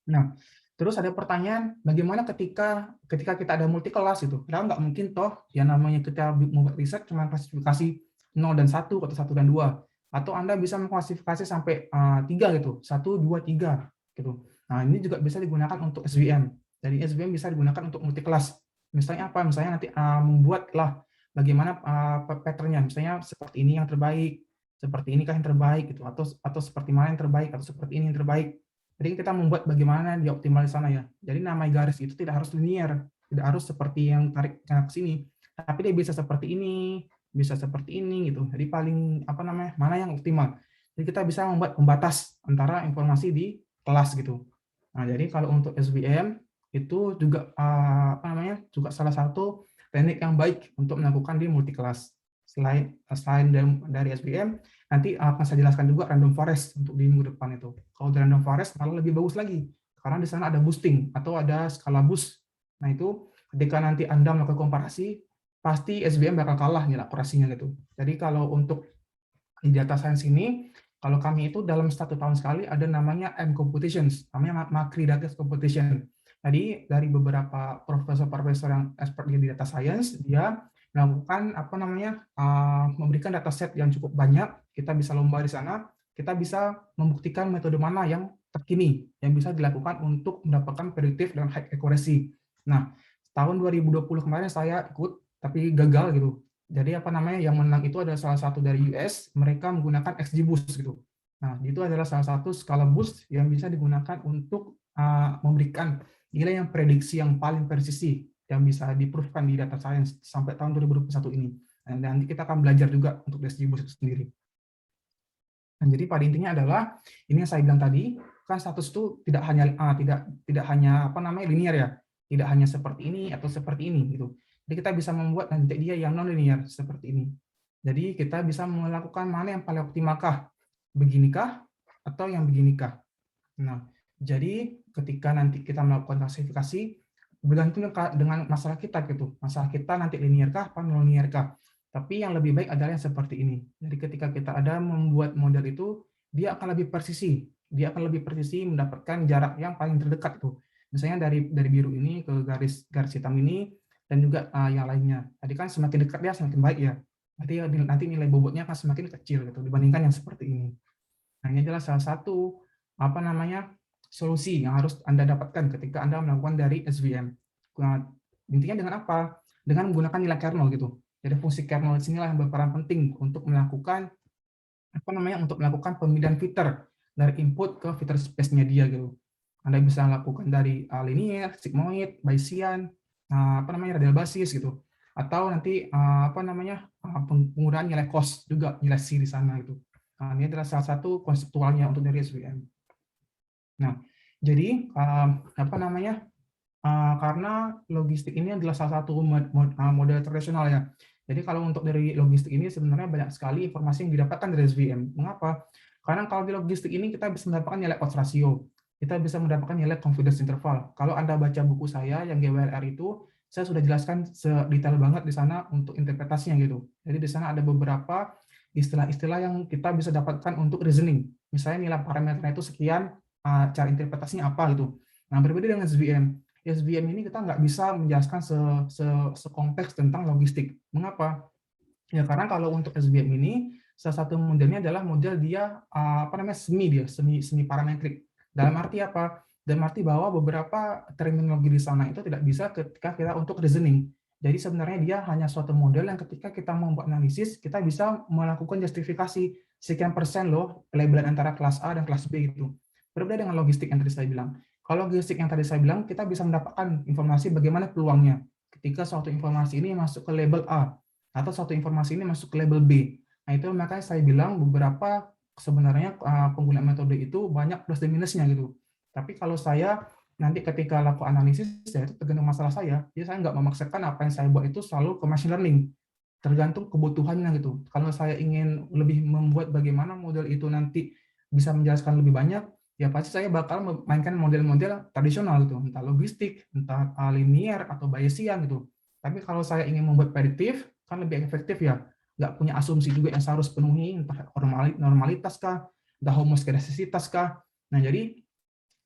Nah, terus ada pertanyaan, bagaimana ketika kita ada multi kelas itu? Kita nggak mungkin toh yang namanya kita membuat riset cuma klasifikasi 0 dan 1 atau 1 dan 2. Atau Anda bisa mengklasifikasi sampai 3 gitu, 1, 2, 3 gitu. Nah, ini juga bisa digunakan untuk SVM. Jadi SVM bisa digunakan untuk multi kelas. Misalnya apa? Misalnya nanti membuatlah bagaimana pattern-nya, misalnya seperti ini yang terbaik, seperti ini kah yang terbaik gitu, atau seperti mana yang terbaik, atau seperti ini yang terbaik. Jadi kita membuat bagaimana dia optimal di sana ya. Jadi nama garis itu tidak harus linear, tidak harus seperti yang tarik ke sini, tapi dia bisa seperti ini, bisa seperti ini gitu. Jadi paling mana yang optimal. Jadi kita bisa membuat pembatas antara informasi di kelas gitu. Nah, jadi kalau untuk SVM itu juga juga salah satu teknik yang baik untuk melakukan di multi kelas. Selain dari SVM, nanti akan saya jelaskan juga random forest untuk di minggu depan itu. Kalau di random forest malah lebih bagus lagi, karena di sana ada boosting atau ada skala boost. Nah itu ketika nanti Anda melakukan komparasi, pasti SVM bakal kalah nih akurasinya gitu. Jadi kalau untuk di data science ini, kalau kami itu dalam 1 tahun sekali ada namanya M-computations, namanya Macri Data Computation. Jadi dari beberapa profesor-profesor yang expert di data science, dia melakukan memberikan dataset yang cukup banyak, kita bisa lomba di sana, kita bisa membuktikan metode mana yang terkini yang bisa dilakukan untuk mendapatkan prediktif dan high accuracy. Nah, tahun 2020 kemarin saya ikut tapi gagal gitu. Jadi yang menang itu adalah salah satu dari US, mereka menggunakan XGBoost gitu. Nah, itu adalah salah satu skala boost yang bisa digunakan untuk memberikan nilai yang prediksi yang paling presisi yang bisa di-proof-kan di data science sampai tahun 2021 ini. Dan nanti kita akan belajar juga untuk XGBoost itu sendiri. Nah, jadi pada intinya adalah ini yang saya bilang tadi, kan status itu tidak hanya linear ya, tidak hanya seperti ini atau seperti ini gitu. Jadi kita bisa membuat nanti dia yang non linear seperti ini. Jadi kita bisa melakukan mana yang paling optimalkah, beginikah atau yang beginikah. Nah, jadi ketika nanti kita melakukan klasifikasi, bergantung dengan masalah kita gitu. Masalah kita nanti linearkah apa non-linearkah. Tapi yang lebih baik adalah yang seperti ini. Jadi ketika kita ada membuat model itu, dia akan lebih presisi. Dia akan lebih presisi mendapatkan jarak yang paling terdekat tuh. Misalnya dari biru ini ke garis garis hitam ini dan juga yang lainnya. Tadi kan semakin dekat dia semakin baik ya. Nanti nilai bobotnya akan semakin kecil gitu dibandingkan yang seperti ini. Nah, ini adalah salah satu solusi yang harus Anda dapatkan ketika Anda melakukan dari SVM. Nah, intinya dengan apa? Dengan menggunakan nilai kernel gitu. Jadi fungsi kernel di sinilah yang berperan penting untuk melakukan untuk melakukan pemilihan filter dari input ke filter space-nya dia gitu. Anda bisa lakukan dari linear, sigmoid, Bayesian, radial basis gitu. Atau nanti penggunaan nilai cost juga, nilai C di sana gitu. Nah, ini adalah salah satu konseptualnya untuk dari SVM. Nah, jadi karena logistik ini adalah salah satu model tradisional ya. Jadi kalau untuk dari logistik ini sebenarnya banyak sekali informasi yang didapatkan dari SVM. Mengapa? Karena kalau di logistik ini kita bisa mendapatkan nilai odds ratio, kita bisa mendapatkan nilai confidence interval. Kalau Anda baca buku saya yang GWLR itu, saya sudah jelaskan sedetail banget di sana untuk interpretasinya gitu. Jadi di sana ada beberapa istilah-istilah yang kita bisa dapatkan untuk reasoning. Misalnya nilai parameternya itu sekian, cara interpretasinya apa gitu. Nah, berbeda dengan SVM. SVM ini kita nggak bisa menjelaskan sekompleks tentang logistik. Mengapa? Ya karena kalau untuk SVM ini salah satu modelnya adalah model dia semi parametrik. Dalam arti apa? Dalam arti bahwa beberapa terminologi di sana itu tidak bisa ketika kita untuk reasoning. Jadi sebenarnya dia hanya suatu model yang ketika kita membuat analisis kita bisa melakukan justifikasi sekian persen loh pelabelan antara kelas A dan kelas B itu. Berbeda dengan logistik yang tadi saya bilang. Kalau logistik yang tadi saya bilang, kita bisa mendapatkan informasi bagaimana peluangnya. Ketika suatu informasi ini masuk ke label A, atau suatu informasi ini masuk ke label B. Nah, itu makanya saya bilang beberapa sebenarnya penggunaan metode itu banyak plus dan minusnya gitu. Tapi kalau saya nanti ketika lakukan analisis, ya itu tergantung masalah saya. Jadi saya nggak memaksakan apa yang saya buat itu selalu ke machine learning. Tergantung kebutuhannya gitu. Kalau saya ingin lebih membuat bagaimana model itu nanti bisa menjelaskan lebih banyak, ya pasti saya bakal memainkan model-model tradisional gitu, entah logistik, entah linear atau Bayesian gitu. Tapi kalau saya ingin membuat prediktif, kan lebih efektif ya, nggak punya asumsi juga yang saya harus penuhi, entah normalitas kah, entah homoskedastisitas kah. Nah, jadi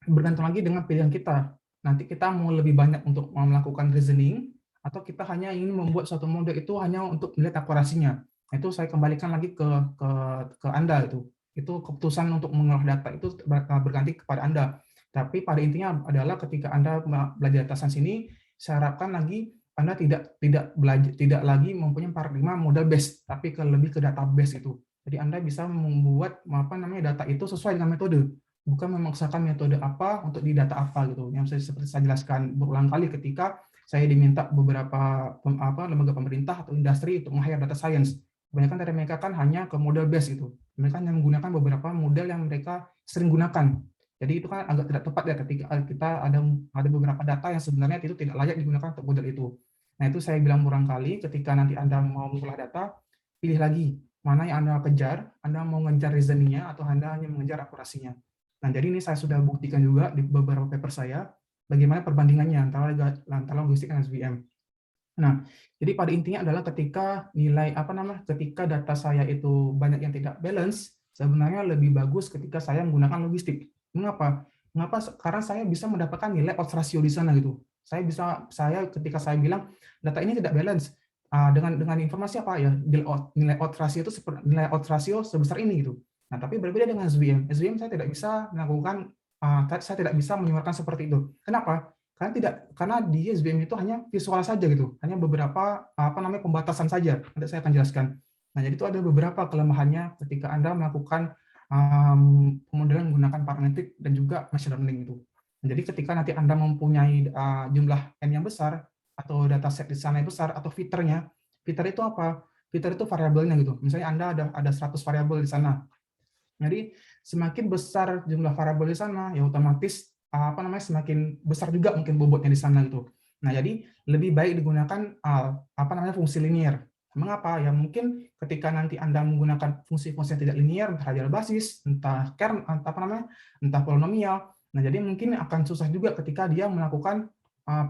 bergantung lagi dengan pilihan kita. Nanti kita mau lebih banyak untuk melakukan reasoning, atau kita hanya ingin membuat suatu model itu hanya untuk melihat akurasinya. Itu saya kembalikan lagi ke Anda itu. Itu keputusan untuk mengolah data itu berganti kepada Anda. Tapi pada intinya adalah ketika Anda belajar data science ini, saya harapkan lagi Anda tidak lagi mempunyai paradigma model based, tapi lebih ke database itu. Jadi Anda bisa membuat data itu sesuai dengan metode, bukan memaksakan metode apa untuk di data apa gitu. Yang seperti saya jelaskan berulang kali ketika saya diminta beberapa lembaga pemerintah atau industri untuk meng-hire data science. Kebanyakan dari mereka kan hanya ke model base itu. Mereka hanya menggunakan beberapa model yang mereka sering gunakan. Jadi itu kan agak tidak tepat ya ketika kita ada beberapa data yang sebenarnya itu tidak layak digunakan untuk model itu. Nah, itu saya bilang berulang kali ketika nanti Anda mau mengolah data, pilih lagi mana yang Anda kejar, Anda mau mengejar reasoningnya atau Anda hanya mengejar akurasinya. Nah, jadi ini saya sudah buktikan juga di beberapa paper saya, bagaimana perbandingannya antara logistik dan SVM. Nah, jadi pada intinya adalah ketika ketika data saya itu banyak yang tidak balance, sebenarnya lebih bagus ketika saya menggunakan logistik. Mengapa? Karena saya bisa mendapatkan nilai odds ratio di sana gitu. Ketika saya bilang data ini tidak balance, dengan informasi apa ya, nilai odds ratio itu nilai odds ratio sebesar ini gitu. Nah, tapi berbeda dengan SVM. SVM saya tidak bisa melakukan, saya tidak bisa menyuarakan seperti itu. Kenapa? Karena di SVM itu hanya visual saja gitu, hanya beberapa pembatasan saja. Nanti saya akan jelaskan. Nah, jadi itu ada beberapa kelemahannya ketika Anda melakukan pemodelan menggunakan parametrik dan juga machine learning itu. Nah, jadi ketika nanti Anda mempunyai jumlah n yang besar atau dataset di sana yang besar atau fiturnya, fitur itu apa? Fitur itu variabelnya gitu. Misalnya Anda ada 100 variabel di sana. Jadi semakin besar jumlah variabel di sana, ya otomatis semakin besar juga mungkin bobotnya di sana gitu. Nah, jadi lebih baik digunakan fungsi linear. Mengapa? Ya mungkin ketika nanti Anda menggunakan fungsi-fungsi yang tidak linear, entah radial basis, entah kern, entah apa namanya, entah polinomial. Nah, jadi mungkin akan susah juga ketika dia melakukan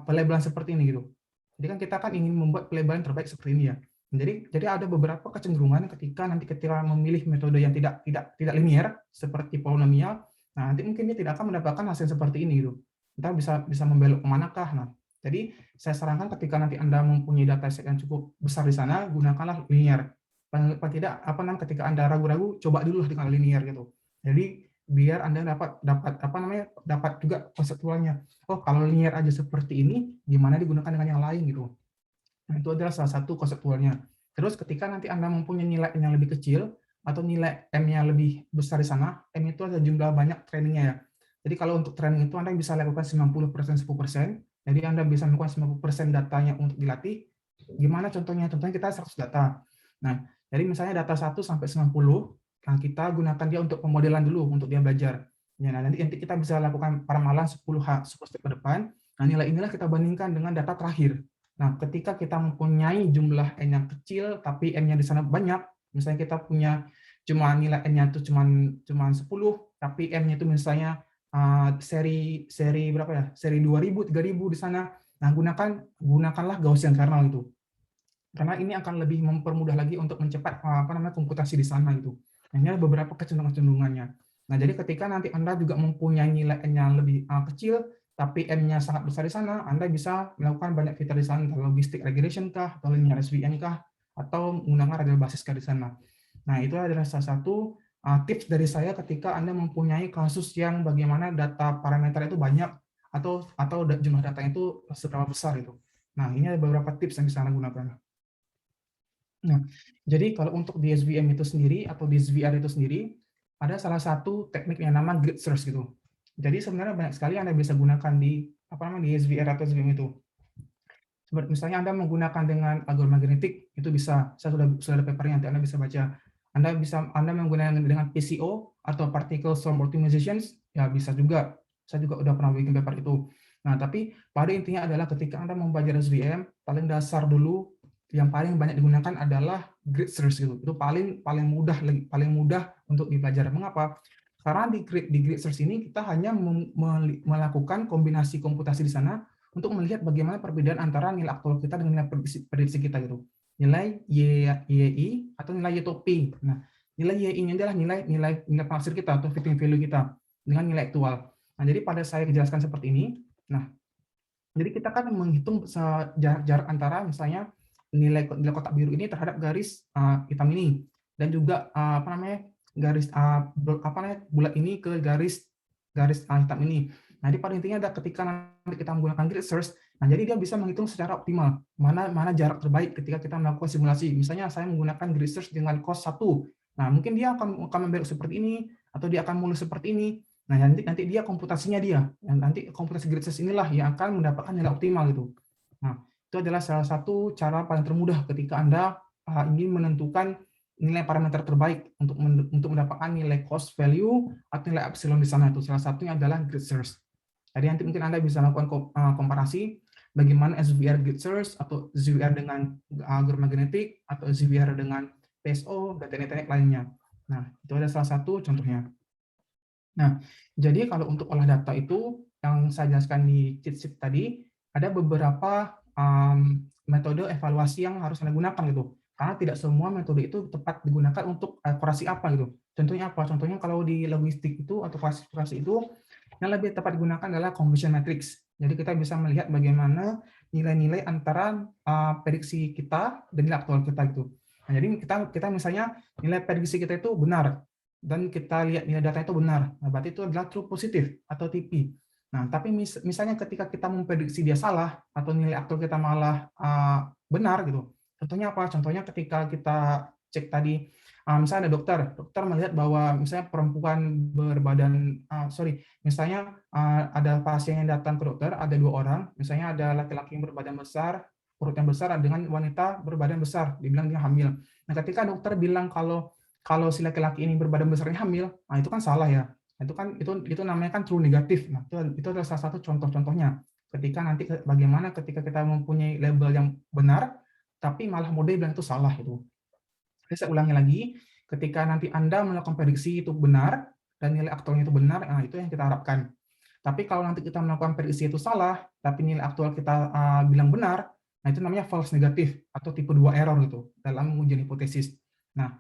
pelabelan seperti ini gitu. Jadi kan kita kan ingin membuat pelabelan terbaik seperti ini ya. Jadi ada beberapa kecenderungan ketika nanti ketika memilih metode yang tidak linear seperti polinomial, nah nanti mungkin dia tidak akan mendapatkan hasil seperti ini gitu. Entah bisa membelok kemanakah. Nah, jadi saya sarankan ketika nanti Anda mempunyai dataset yang cukup besar di sana, gunakanlah linear. Paling tidak apa namanya ketika Anda ragu-ragu, coba dulu dengan linear gitu. Jadi biar Anda dapat juga konseptualnya. Oh, kalau linear aja seperti ini, gimana digunakan dengan yang lain gitu. Nah, itu adalah salah satu konseptualnya. Terus ketika nanti Anda mempunyai nilai yang lebih kecil atau nilai M-nya lebih besar di sana, M itu ada jumlah banyak trainingnya ya. Jadi kalau untuk training itu Anda bisa lakukan 90%, 10%. Jadi Anda bisa melakukan 90% datanya untuk dilatih. Gimana contohnya? Contohnya kita 100 data. Nah, jadi misalnya data 1 sampai 90, nah kita gunakan dia untuk pemodelan dulu untuk dia belajar. Ya, nah, nanti kita bisa lakukan paramalan 10 step ke depan. Nah, nilai inilah kita bandingkan dengan data terakhir. Nah, ketika kita mempunyai jumlah N yang kecil, tapi M-nya di sana banyak, misalnya kita punya cuma nilai N-nya itu cuma 10, tapi M-nya itu misalnya seri berapa ya? Seri 2000, 3000 di sana. Nah, gunakanlah Gaussian kernel itu. Karena ini akan lebih mempermudah lagi untuk mencepat komputasi di sana itu. Nah, ini ada beberapa kecenderungannya. Nah, jadi ketika nanti Anda juga mempunyai nilai N yang lebih kecil, tapi M-nya sangat besar di sana, Anda bisa melakukan banyak fitur di sana, logistic regression kah, atau linear SVM kah, atau menggunakan radial basis kah di sana. Nah, itu adalah salah satu tips dari saya ketika Anda mempunyai kasus yang bagaimana data parameter itu banyak, atau jumlah datanya itu seberapa besar itu. Nah, ini ada beberapa tips yang bisa Anda gunakan. Nah, jadi kalau untuk di SVM itu sendiri atau di SVR itu sendiri, ada salah satu teknik yang nama grid search gitu. Jadi sebenarnya banyak sekali Anda bisa gunakan di di SVR atau SVM itu. Seperti misalnya Anda menggunakan dengan algoritma magnetik, itu bisa. Saya sudah ada papernya, nanti Anda bisa baca. Anda menggunakan dengan PCO atau particle swarm optimizations, ya bisa juga. Saya juga udah pernah bikin paper itu. Nah, tapi pada intinya adalah ketika Anda mempelajari SVM, paling dasar dulu yang paling banyak digunakan adalah grid search gitu. Itu paling mudah untuk dipelajari. Mengapa? Karena di grid search ini kita hanya melakukan kombinasi komputasi di sana untuk melihat bagaimana perbedaan antara nilai aktual kita dengan nilai prediksi kita gitu. Nilai YI atau nilai Y atau P. Nah, nilai YI ini adalah nilai penafsir kita atau fitting value kita dengan nilai aktual. Nah, jadi pada saya jelaskan seperti ini. Nah, jadi kita kan menghitung jarak antara misalnya nilai kotak biru ini terhadap garis hitam ini dan juga garis bulat ini ke garis hitam ini. Nah, jadi pada intinya ada ketika nanti kita menggunakan grid search, nah jadi dia bisa menghitung secara optimal mana jarak terbaik ketika kita melakukan simulasi. Misalnya saya menggunakan grid search dengan cos 1. Nah, mungkin dia akan membelok seperti ini atau dia akan mulus seperti ini. Nah, nanti dia komputasinya nanti komputasi grid search inilah yang akan mendapatkan nilai optimal gitu. Nah, itu adalah salah satu cara paling termudah ketika Anda ingin menentukan nilai parameter terbaik untuk mendapatkan nilai cost value atau nilai epsilon di sana. Itu salah satunya adalah grid search. Jadi nanti mungkin Anda bisa lakukan komparasi bagaimana SVR grid search atau SVR dengan algoritma magnetik atau SVR dengan PSO dan teknik-teknik lainnya. Nah, itu ada salah satu contohnya. Nah, jadi kalau untuk olah data itu yang saya jelaskan di cheat sheet tadi, ada beberapa metode evaluasi yang harus Anda gunakan gitu. Karena tidak semua metode itu tepat digunakan untuk akurasi apa gitu. Contohnya apa? Contohnya kalau di logistik itu atau klasifikasi itu yang lebih tepat digunakan adalah conversion matrix. Jadi kita bisa melihat bagaimana nilai-nilai antara prediksi kita dan nilai aktual kita gitu. Nah, jadi kita misalnya nilai prediksi kita itu benar dan kita lihat nilai data itu benar. Nah, berarti itu adalah true positif atau TP. Nah, tapi misalnya ketika kita memprediksi dia salah atau nilai aktual kita malah benar gitu. Contohnya apa? Contohnya ketika kita cek tadi, misalnya ada dokter melihat bahwa misalnya perempuan berbadan, misalnya ada pasien yang datang ke dokter, ada 2 orang, misalnya ada laki-laki yang berbadan besar, perut yang besar dengan wanita berbadan besar, dibilang dia hamil. Nah, ketika dokter bilang kalau si laki-laki ini berbadan besarnya hamil, nah itu kan salah ya. Itu namanya kan true negatif. Nah, itu adalah salah satu contoh-contohnya. Ketika kita mempunyai label yang benar, tapi malah model bilang itu salah itu. Jadi saya ulangi lagi, ketika nanti Anda melakukan prediksi itu benar dan nilai aktualnya itu benar, nah itu yang kita harapkan. Tapi kalau nanti kita melakukan prediksi itu salah, tapi nilai aktual kita bilang benar, nah itu namanya false negatif atau tipe 2 error gitu dalam mengujian hipotesis. Nah,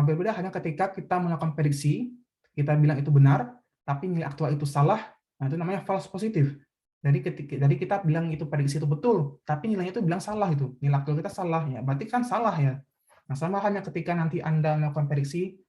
berbeda hanya ketika kita melakukan prediksi, kita bilang itu benar, tapi nilai aktual itu salah, nah itu namanya false positif. Jadi kita bilang itu prediksi itu betul, tapi nilainya itu bilang salah itu, nilai aktual kita salah ya, berarti kan salah ya. Nah, sama halnya ketika nanti Anda melakukan prediksi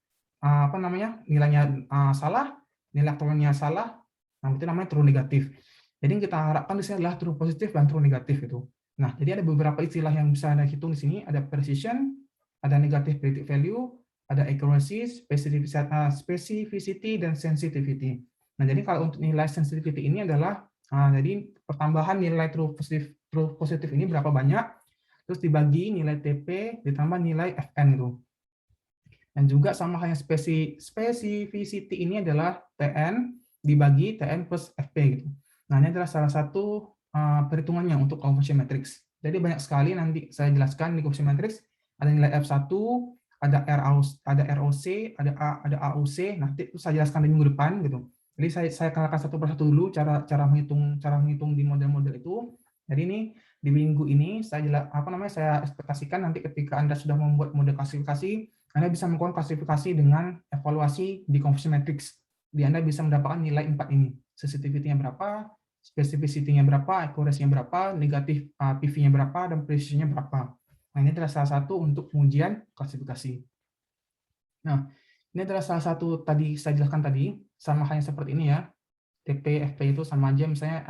nilainya salah, nilai aktualnya salah, nah itu namanya true negatif. Jadi yang kita harapkan di sini adalah true positif dan true negatif itu. Nah, jadi ada beberapa istilah yang bisa Anda hitung di sini, ada precision, ada negative predictive value, ada accuracy, specificity, dan sensitivity. Nah, jadi kalau untuk nilai sensitivity ini adalah jadi pertambahan nilai true positif ini berapa banyak, terus dibagi nilai TP ditambah nilai FN itu. Dan juga sama halnya specificity ini adalah TN dibagi TN plus FP gitu. Nah, ini adalah salah satu perhitungannya untuk coefficient matrix. Jadi banyak sekali nanti saya jelaskan di coefficient matrix, ada nilai F1, ada ROC, ada AUC, nanti itu saya jelaskan di minggu depan gitu. Jadi saya kenalkan satu persatu dulu cara menghitung di model-model itu. Jadi ini di minggu ini saya ekspektasikan nanti ketika Anda sudah membuat model klasifikasi, Anda bisa melakukan klasifikasi dengan evaluasi di coefficient matrix. Di Anda bisa mendapatkan nilai 4 ini. Sensitivity-nya berapa, specificity-nya berapa, accuracy-nya berapa, negatif PV-nya berapa, dan precision-nya berapa. Nah, ini adalah salah satu untuk pengujian klasifikasi. Nah, ini adalah salah satu tadi saya jelaskan tadi, sama halnya seperti ini ya. TP, FP itu sama aja misalnya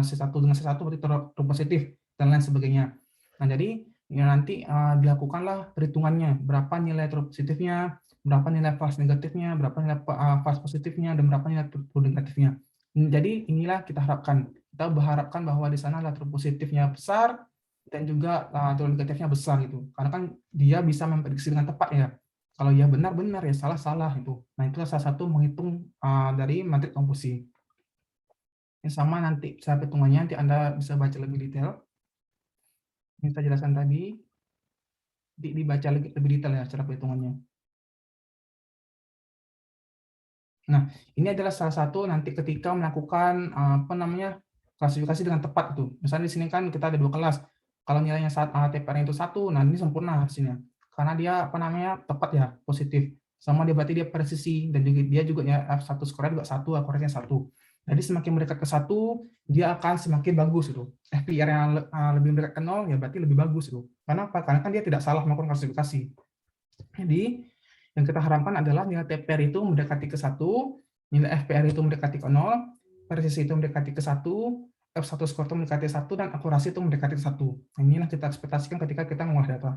C1 dengan C1 berarti true positif dan lain sebagainya. Nah, jadi ya nanti dilakukanlah perhitungannya, berapa nilai true positifnya, berapa nilai false negatifnya, berapa nilai false positifnya, dan berapa nilai true negatifnya. Jadi inilah kita harapkan. Kita berharapkan bahwa di sana true positifnya besar dan juga true negatifnya besar gitu. Karena kan dia bisa memprediksi dengan tepat ya. Kalau ya benar ya salah itu. Nah, itulah salah satu menghitung dari matriks komposisi. Yang sama nanti cara perhitungannya nanti Anda bisa baca lebih detail. Ini saya jelaskan tadi, dibaca lebih detail ya cara perhitungannya. Nah, ini adalah salah satu nanti ketika melakukan klasifikasi dengan tepat itu. Misalnya di sini kan kita ada 2 kelas. Kalau nilainya TPR itu 1, nah ini sempurna hasilnya. Karena dia tepat ya, positif. Sama dia berarti dia presisi dan dia juga ya F1 skornya juga 1, akurasinya 1. Jadi semakin mendekat ke 1, dia akan semakin bagus itu. FPR yang lebih mendekat ke 0 ya berarti lebih bagus itu. Karena apa? Karena kan dia tidak salah melakukan klasifikasi. Jadi yang kita harapkan adalah nilai TPR itu mendekati ke 1, nilai FPR itu mendekati ke 0, presisi itu mendekati ke 1, F1 skor itu mendekati 1, dan akurasi itu mendekati ke 1. Nah, inilah kita ekspektasikan ketika kita mengolah data.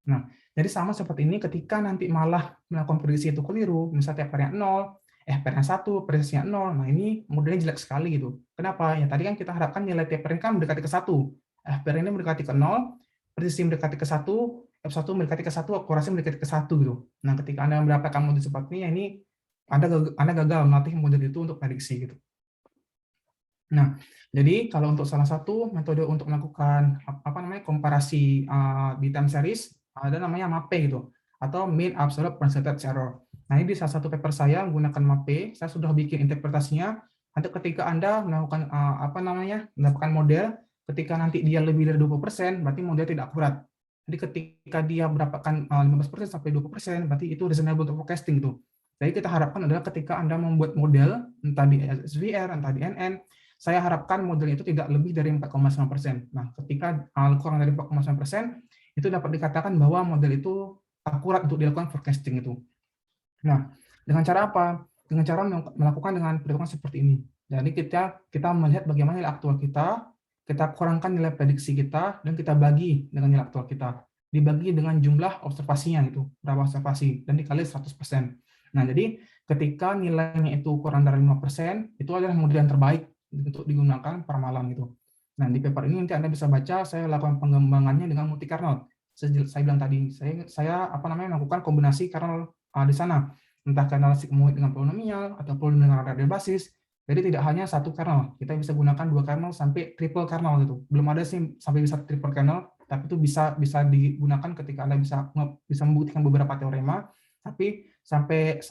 Nah, jadi sama seperti ini ketika nanti malah melakukan prediksi itu keliru, misalnya TPR-nya 0, FPR-nya 1, presisinya 0, nah ini modelnya jelek sekali gitu. Kenapa? Ya tadi kan kita harapkan nilai TPR kan mendekati ke 1, FPR ini mendekati ke 0, presisi mendekati ke 1, F1 mendekati ke 1, akurasi mendekati ke 1 gitu. Nah, ketika Anda mendapatkan model seperti ini, ya ini Anda gagal melatih model itu untuk prediksi gitu. Nah, jadi kalau untuk salah satu metode untuk melakukan komparasi di time series ada namanya MAPE gitu, atau Mean Absolute Percentage Error. Nah, ini di salah satu paper saya menggunakan MAPE, saya sudah bikin interpretasinya. Nanti ketika Anda melakukan mendapatkan model, ketika nanti dia lebih dari 20%, berarti model tidak akurat. Jadi ketika dia mendapatkan 15% sampai 20%, berarti itu reasonable untuk forecasting itu. Jadi kita harapkan adalah ketika Anda membuat model, entah di SVR, entah di NN, saya harapkan model itu tidak lebih dari 4,9%. Nah, ketika kurang dari 4,9%, itu dapat dikatakan bahwa model itu akurat untuk dilakukan forecasting itu. Nah, dengan cara apa? Dengan cara melakukan dengan perhitungan seperti ini. Jadi kita melihat bagaimana nilai aktual kita kurangkan nilai prediksi kita, dan kita bagi dengan nilai aktual kita. Dibagi dengan jumlah observasinya itu, berapa observasi, dan dikali 100%. Nah, jadi ketika nilainya itu kurang dari 5%, itu adalah model yang terbaik untuk digunakan per malam itu. Nah, di paper ini nanti Anda bisa baca, saya lakukan pengembangannya dengan multi kernel. Saya bilang tadi, saya melakukan kombinasi kernel di sana, entah kernel sigmoid dengan polinomial atau polinomial dengan radial basis. Jadi tidak hanya satu kernel, kita bisa gunakan 2 kernel sampai triple kernel gitu. Belum ada sih sampai bisa triple kernel, tapi itu bisa digunakan ketika Anda bisa membuktikan beberapa teorema. Tapi sampai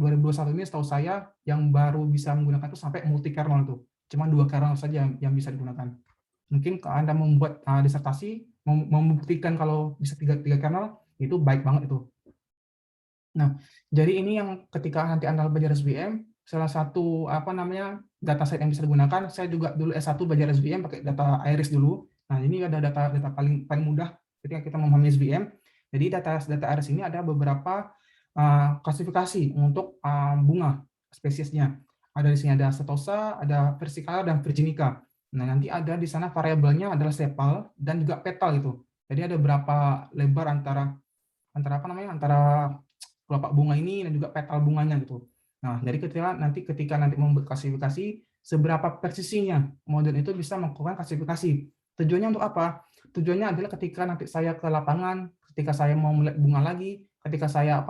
2021 ini setahu saya yang baru bisa menggunakan itu sampai multi kernel tuh. Cuma 2 kernel saja yang bisa digunakan. Mungkin kalau Anda membuat disertasi membuktikan kalau bisa tiga kernel itu baik banget itu. Nah, jadi ini yang ketika nanti Anda belajar SBM, salah satu dataset yang bisa digunakan. Saya juga dulu S1 belajar SBM pakai data Iris dulu. Nah, ini ada data paling mudah ketika kita memahami SBM. Jadi data Iris ini ada beberapa klasifikasi untuk bunga spesiesnya. Ada di sini ada setosa, ada versicolor dan virginica. Nah, nanti ada di sana variabelnya adalah sepal dan juga petal gitu. Jadi ada berapa lebar antara kelopak bunga ini dan juga petal bunganya gitu. Nah, jadi ketika nanti membuat klasifikasi, seberapa presisinya model itu bisa melakukan klasifikasi. Tujuannya untuk apa? Tujuannya adalah ketika nanti saya ke lapangan, ketika saya mau melihat bunga lagi, ketika saya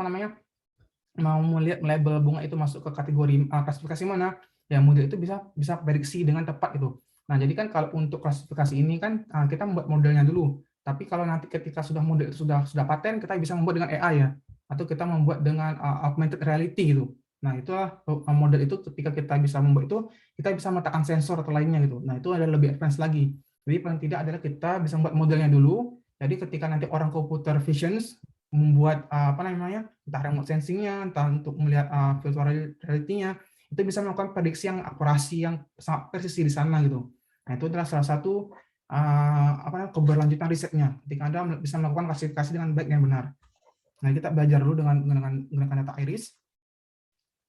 mau melihat label bunga itu masuk ke kategori klasifikasi mana, ya model itu bisa prediksi dengan tepat itu. Nah, jadi kan kalau untuk klasifikasi ini kan kita membuat modelnya dulu. Tapi kalau nanti ketika model itu sudah paten, kita bisa membuat dengan AI ya, atau kita membuat dengan augmented reality gitu. Nah, itulah model itu ketika kita bisa membuat itu, kita bisa meletakkan sensor atau lainnya gitu. Nah, itu ada lebih advance lagi. Jadi paling tidak adalah kita bisa membuat modelnya dulu. Jadi ketika nanti orang computer vision membuat entah remote sensing-nya, entah untuk melihat virtual reality-nya, itu bisa melakukan prediksi yang akurasi yang sangat presisi di sana gitu. Nah, itu adalah salah satu keberlanjutan risetnya ketika Anda bisa melakukan klasifikasi dengan baik dan benar. Nah, kita belajar dulu dengan menggunakan data iris.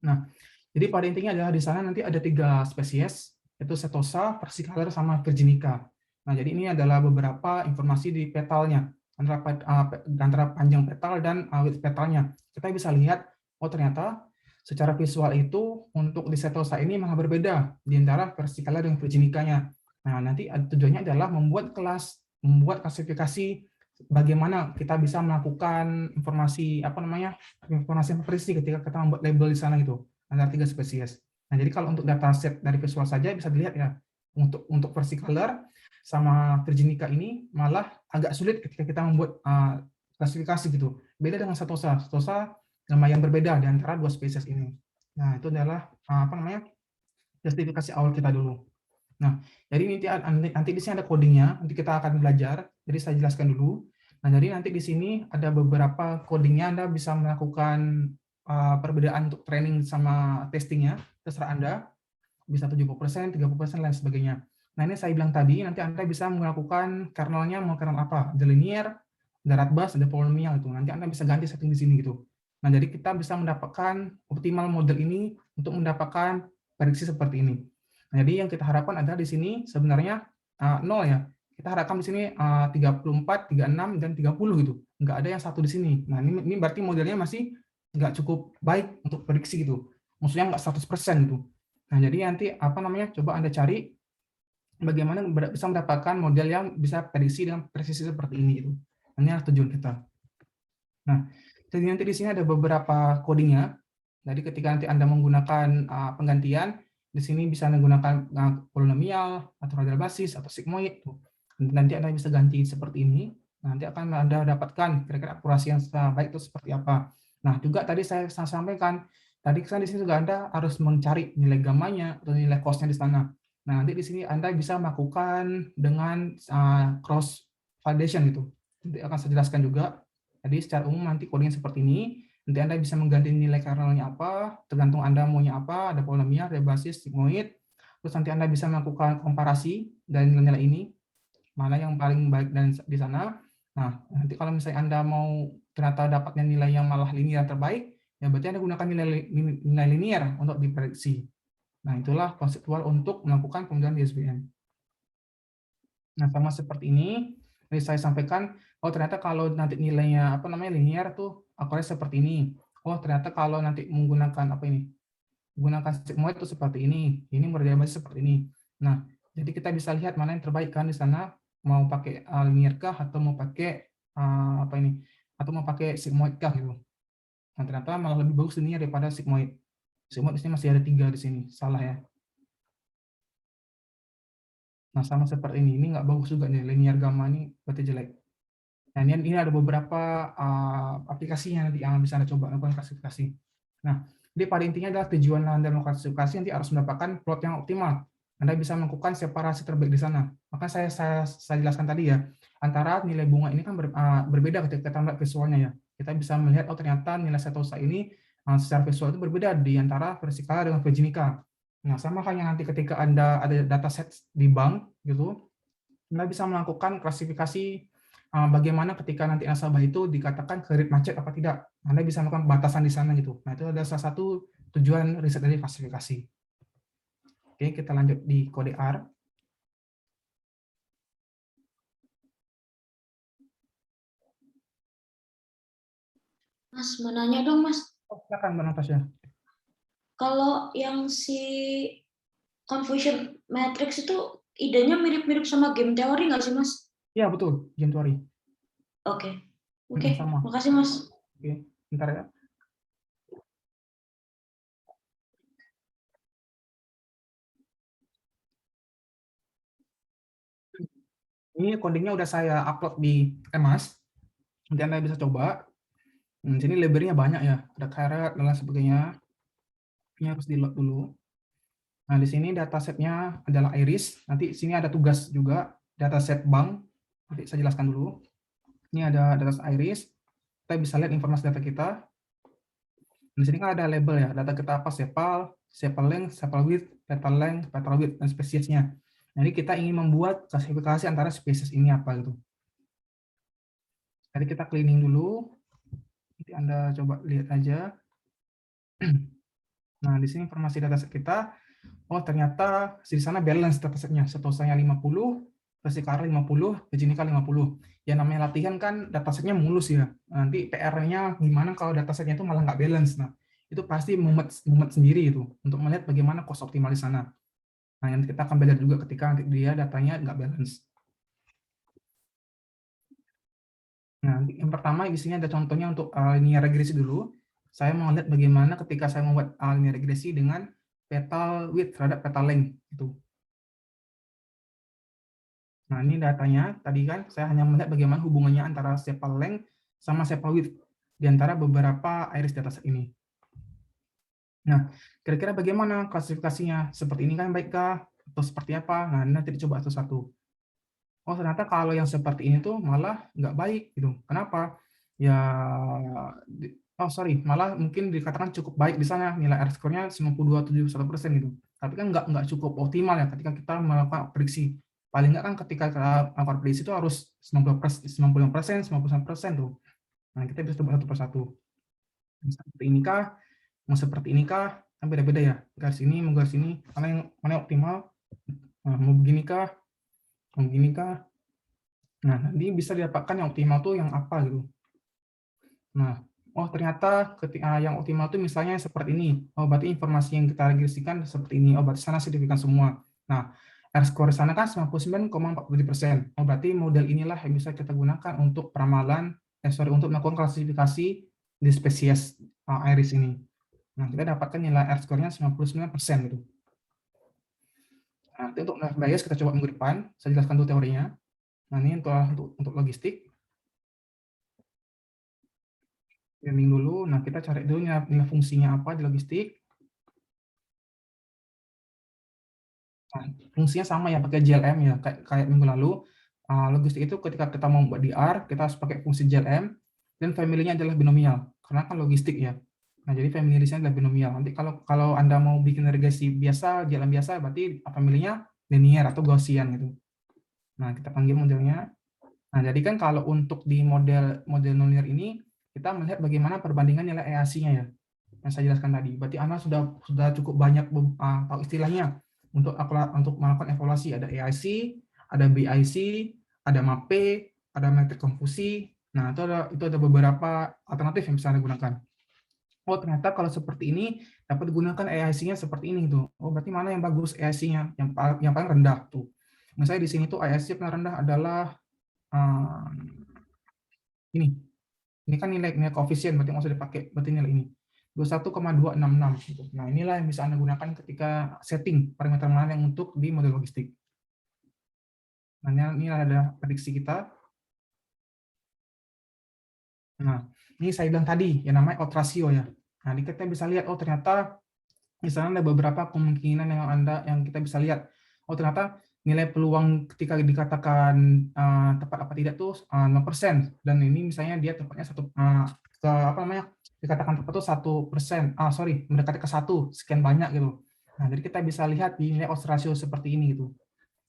Nah, jadi pada intinya adalah di sana nanti ada 3 spesies, yaitu setosa, versicolor, sama virginica. Nah, jadi ini adalah beberapa informasi di petalnya, antara panjang petal dan width petalnya. Kita bisa lihat, oh ternyata secara visual itu untuk di setosa ini malah berbeda di antara versicolor dan virginica-nya. Nah, nanti tujuannya adalah membuat klasifikasi bagaimana kita bisa melakukan informasi presisi ketika kita membuat label di sana gitu antara 3 spesies. Nah, jadi kalau untuk dataset dari visual saja bisa dilihat ya, untuk versicolor sama virginica ini malah agak sulit ketika kita membuat klasifikasi gitu. Beda dengan setosa. Setosa lumayan berbeda di antara 2 spesies ini. Nah, itu adalah justifikasi awal kita dulu. Nah, jadi nanti di sini ada codingnya, nanti kita akan belajar. Jadi saya jelaskan dulu. Nah, jadi nanti di sini ada beberapa codingnya, Anda bisa melakukan perbedaan untuk training sama testingnya, terserah Anda. Bisa 70%, 30%, lain sebagainya. Nah, ini saya bilang tadi, nanti Anda bisa melakukan kernelnya mau kernel apa? Ada linear, ada radbus, ada polynomial itu. Nanti Anda bisa ganti setting di sini gitu. Nah, jadi kita bisa mendapatkan optimal model ini untuk mendapatkan prediksi seperti ini. Nah, jadi yang kita harapkan adalah di sini sebenarnya 0 ya. Kita harapkan di sini 34, 36, dan 30 gitu. Nggak ada yang satu di sini. Nah, ini berarti modelnya masih nggak cukup baik untuk prediksi gitu. Maksudnya nggak 100% gitu. Nah, jadi nanti coba Anda cari bagaimana bisa mendapatkan model yang bisa prediksi dengan presisi seperti ini gitu. Ini adalah tujuan kita. Nah, jadi nanti di sini ada beberapa codingnya. Jadi ketika nanti Anda menggunakan penggantian, di sini bisa menggunakan polinomial atau radial basis atau sigmoid. Nanti Anda bisa ganti seperti ini. Nanti akan Anda dapatkan kira-kira akurasi yang baik itu seperti apa. Nah, juga tadi saya sampaikan, tadi kan di sini juga Anda harus mencari nilai gamanya atau nilai cost-nya di sana. Nah, nanti di sini Anda bisa melakukan dengan cross validation gitu. Nanti akan saya jelaskan juga. Jadi secara umum nanti codingnya seperti ini. Nanti Anda bisa mengganti nilai kernelnya apa, tergantung Anda maunya apa, ada polinomial, ada basis, sigmoid. Terus nanti Anda bisa melakukan komparasi dari nilai-nilai ini, mana yang paling baik dan di sana. Nah, nanti kalau misalnya Anda mau ternyata dapatnya nilai yang malah linear terbaik, ya berarti Anda gunakan nilai linear untuk diprediksi. Nah, itulah konseptual untuk melakukan pemodelan di SBM. Nah, sama seperti ini, tadi saya sampaikan, oh ternyata kalau nanti nilainya linear tuh akurasi seperti ini. Oh ternyata kalau nanti menggunakan menggunakan sigmoid itu seperti ini model basis seperti ini. Nah, jadi kita bisa lihat mana yang terbaik kan di sana, mau pakai linear kah atau mau pakai atau mau pakai sigmoid kah gitu. Nah, ternyata malah lebih bagus linear daripada sigmoid. Sigmoid di sini masih ada 3 di sini, salah ya. Nah, sama seperti ini nggak bagus juga nih, linear gamma ini berarti jelek. Nah, ini ada beberapa aplikasinya nanti yang bisa Anda coba lakukan klasifikasi. Nah, jadi pada intinya adalah tujuan Anda melakukan klasifikasi nanti harus mendapatkan plot yang optimal. Anda bisa melakukan separasi terbaik di sana. Maka saya jelaskan tadi ya, antara nilai bunga ini kan berbeda ketika kita melihat visualnya ya. Kita bisa melihat, oh ternyata nilai setosa ini secara visual itu berbeda di antara versikala dengan virginica. Nah, sama halnya nanti ketika Anda ada dataset di bank gitu, Anda bisa melakukan klasifikasi bagaimana ketika nanti nasabah itu dikatakan kredit macet apa tidak. Anda bisa melakukan batasan di sana gitu. Nah, itu adalah salah satu tujuan riset dari klasifikasi. Oke, kita lanjut di kode R. Mas, mau nanya dong, Mas. Oh, silakan Mbak Natasha. Kalau yang si confusion matrix itu idenya mirip-mirip sama game teori nggak sih, Mas? Ya, betul, game teori. Oke. Oke, Sama. makasih, Mas. Oke, bentar ya. Ini codingnya udah saya upload di Emas. Nanti Anda bisa coba. Di sini library-nya banyak ya, ada caret dan lain sebagainya. Ini harus di-load dulu. Nah, di sini datasetnya adalah Iris. Nanti sini ada tugas juga, dataset bank. Nanti saya jelaskan dulu. Ini ada dataset Iris. Kita bisa lihat informasi data kita. Di sini kan ada label ya, data kita apa, sepal, sepal length, sepal width, petal length, petal width, dan spesiesnya. Jadi kita ingin membuat klasifikasi antara spesies ini apa gitu. Jadi kita cleaning dulu. Nanti Anda coba lihat aja. Nah, di sini informasi dataset kita. Oh, ternyata di sana balance datasetnya. Setosanya 50, Versikara 50, Virginica 50. Ya namanya latihan kan datasetnya mulus ya. Nanti PR-nya gimana kalau datasetnya itu malah nggak balance. Nah, itu pasti mumet sendiri itu untuk melihat bagaimana cost optimal di sana. Nah, yang kita akan belajar juga ketika nanti dia datanya nggak balance. Nah, yang pertama di sini ada contohnya untuk linear regresi dulu. Saya mau lihat bagaimana ketika saya membuat linear regresi dengan petal width terhadap petal length itu. Nah, ini datanya tadi kan saya hanya melihat bagaimana hubungannya antara sepal length sama sepal width di antara beberapa iris dataset ini. Nah, kira-kira bagaimana klasifikasinya? Seperti ini kan baikkah atau seperti apa? Nah, nanti dicoba satu-satu. Oh, ternyata kalau yang seperti ini tuh malah nggak baik gitu. Kenapa? Ya, oh sorry, malah mungkin dikatakan cukup baik di sana, nilai R-score-nya 92,71% gitu. Tapi kan nggak cukup optimal ya ketika kita melakukan prediksi. Paling nggak kan ketika kita melakukan prediksi itu harus 90%, 90% tuh. Nah, kita bisa coba satu persatu. Seperti inikah? Mau seperti inikah? Kan beda-beda ya. Garis ini, mau garis ini, mana yang optimal? Nah, mau beginikah? Mau beginikah? Nah, nanti bisa didapatkan yang optimal tuh yang apa gitu. Nah, oh ternyata ketika yang optimal tuh misalnya seperti ini. Oh, berarti informasi yang kita regresikan seperti ini. Oh, berarti sana signifikan semua. Nah, R-score sana kan 99,47%. Oh, berarti model inilah yang bisa kita gunakan untuk peramalan, untuk melakukan klasifikasi di spesies iris ini. Nah, kita dapatkan nilai R-score-nya 99% gitu. Nah, nanti untuk bias kita coba minggu depan. Saya jelaskan dulu teorinya. Nah, ini untuk logistik. Learning dulu. Nah, kita cari dulu nilai fungsinya apa di logistik. Nah, fungsinya sama ya, pakai JLM ya, kayak minggu lalu. Logistik itu ketika kita mau buat DR, kita harus pakai fungsi JLM, dan family-nya adalah binomial, karena kan logistik ya. Nah, jadi family-nya adalah binomial. Nanti kalau Anda mau bikin regresi biasa, JLM biasa, berarti family-nya linear atau Gaussian gitu. Nah, kita panggil modelnya. Nah, jadi kan kalau untuk di model nonlinear ini, kita melihat bagaimana perbandingan nilai EAC-nya ya, yang saya jelaskan tadi. Berarti Anda sudah cukup banyak tahu istilahnya untuk melakukan evaluasi. Ada EIC, ada BIC, ada MAPE, ada metrik konfusi. Nah, itu ada beberapa alternatif yang bisa Anda gunakan. Oh, ternyata kalau seperti ini dapat digunakan EIC-nya seperti ini tuh. Oh, berarti mana yang bagus EIC-nya? Yang paling rendah tuh. Misalnya di sini tuh EIC paling rendah adalah ini. Ini kan nilai koefisien, berarti nggak usah dipakai, berarti nilai ini. 21,266 gitu. Nah, inilah yang bisa Anda gunakan ketika setting parameter mana yang untuk di model logistik. Nah, ini ada prediksi kita. Nah, ini saya bilang tadi, yang namanya odds ratio ya. Nah, di kita bisa lihat, oh ternyata misalnya ada beberapa kemungkinan yang kita bisa lihat. Oh ternyata nilai peluang ketika dikatakan tepat apa tidak tuh 0%, dan ini misalnya dia tepatnya ke apa namanya, dikatakan tepat tuh 1%, sorry, mendekati ke 1 sekian banyak gitu. Nah jadi kita bisa lihat di nilai odds ratio seperti ini gitu.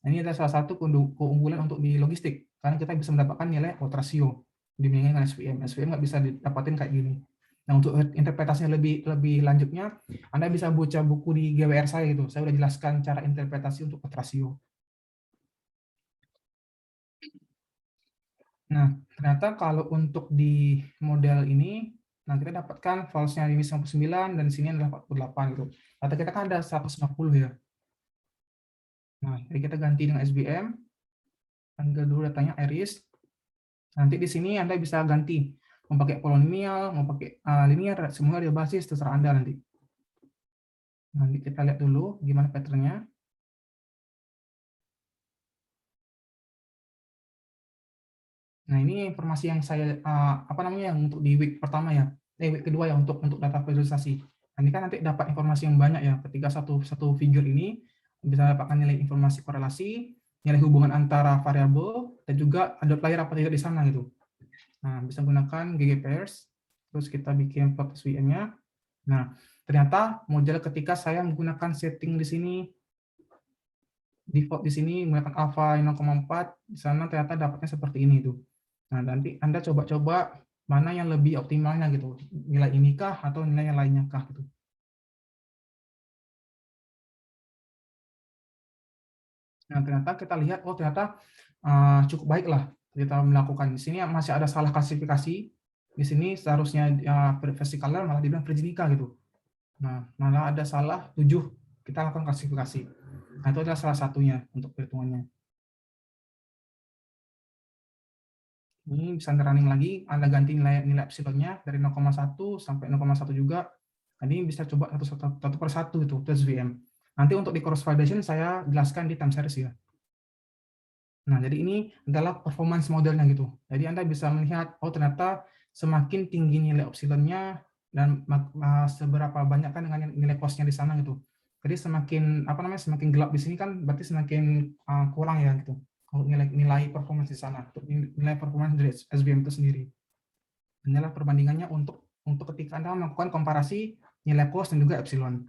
Nah, ini adalah salah satu keunggulan untuk di logistik, karena kita bisa mendapatkan nilai odds ratio dibandingkan dengan SVM. SVM nggak bisa didapatin kayak gini. Nah, untuk interpretasinya lebih lanjutnya, Anda bisa baca buku di GWR saya gitu. Saya udah jelaskan cara interpretasi untuk odds ratio. Nah, ternyata kalau untuk di model ini, nah kita dapatkan false-nya ini 99 dan di sini adalah 48 gitu. Kata kita kan ada 150 ya. Nah, jadi kita ganti dengan SBM, tanggal dulu datanya Iris. Nanti di sini Anda bisa ganti mau pakai polinomial, mau pakai linear, semua dia basis terserah Anda nanti. Nanti kita lihat dulu gimana patternnya. Nah, ini informasi yang saya apa namanya yang untuk di week pertama ya, week kedua ya untuk data visualisasi. Nah, ini kan nanti dapat informasi yang banyak ya, ketika satu figure ini bisa dapatkan nilai informasi korelasi, nilai hubungan antara variabel, dan juga ada outlier apa tidak di sana gitu. Nah, bisa gunakan ggpairs, terus kita bikin plot SVM-nya. Nah, ternyata model ketika saya menggunakan setting di sini, default di sini menggunakan alpha 0,4, di sana ternyata dapatnya seperti ini tuh. Nah, nanti Anda coba-coba mana yang lebih optimalnya gitu, nilai ini kah atau nilai yang lainnya kah gitu. Nah, ternyata kita lihat, oh ternyata cukup baik lah kita melakukan. Di sini masih ada salah klasifikasi, di sini seharusnya versi color malah dibilang virginica gitu. Nah, malah ada salah 7, kita lakukan klasifikasi. Nah, itu adalah salah satunya untuk perhitungannya. Ini bisa running lagi, Anda ganti nilai epsilonnya dari 0,1 sampai 0,1 juga. Ini bisa coba satu per satu itu SVM. Nanti untuk di cross validation saya jelaskan di time series ya. Nah, jadi ini adalah performance modelnya gitu. Jadi Anda bisa melihat, oh ternyata semakin tinggi nilai epsilonnya dan seberapa banyak kan dengan nilai cost-nya di sana gitu. Jadi semakin apa namanya, semakin gelap di sini kan berarti semakin kurang ya gitu. Kalau nilai performance di sana, nilai performance dari SVM itu sendiri. Inilah perbandingannya untuk ketika Anda melakukan komparasi nilai cost dan juga epsilon.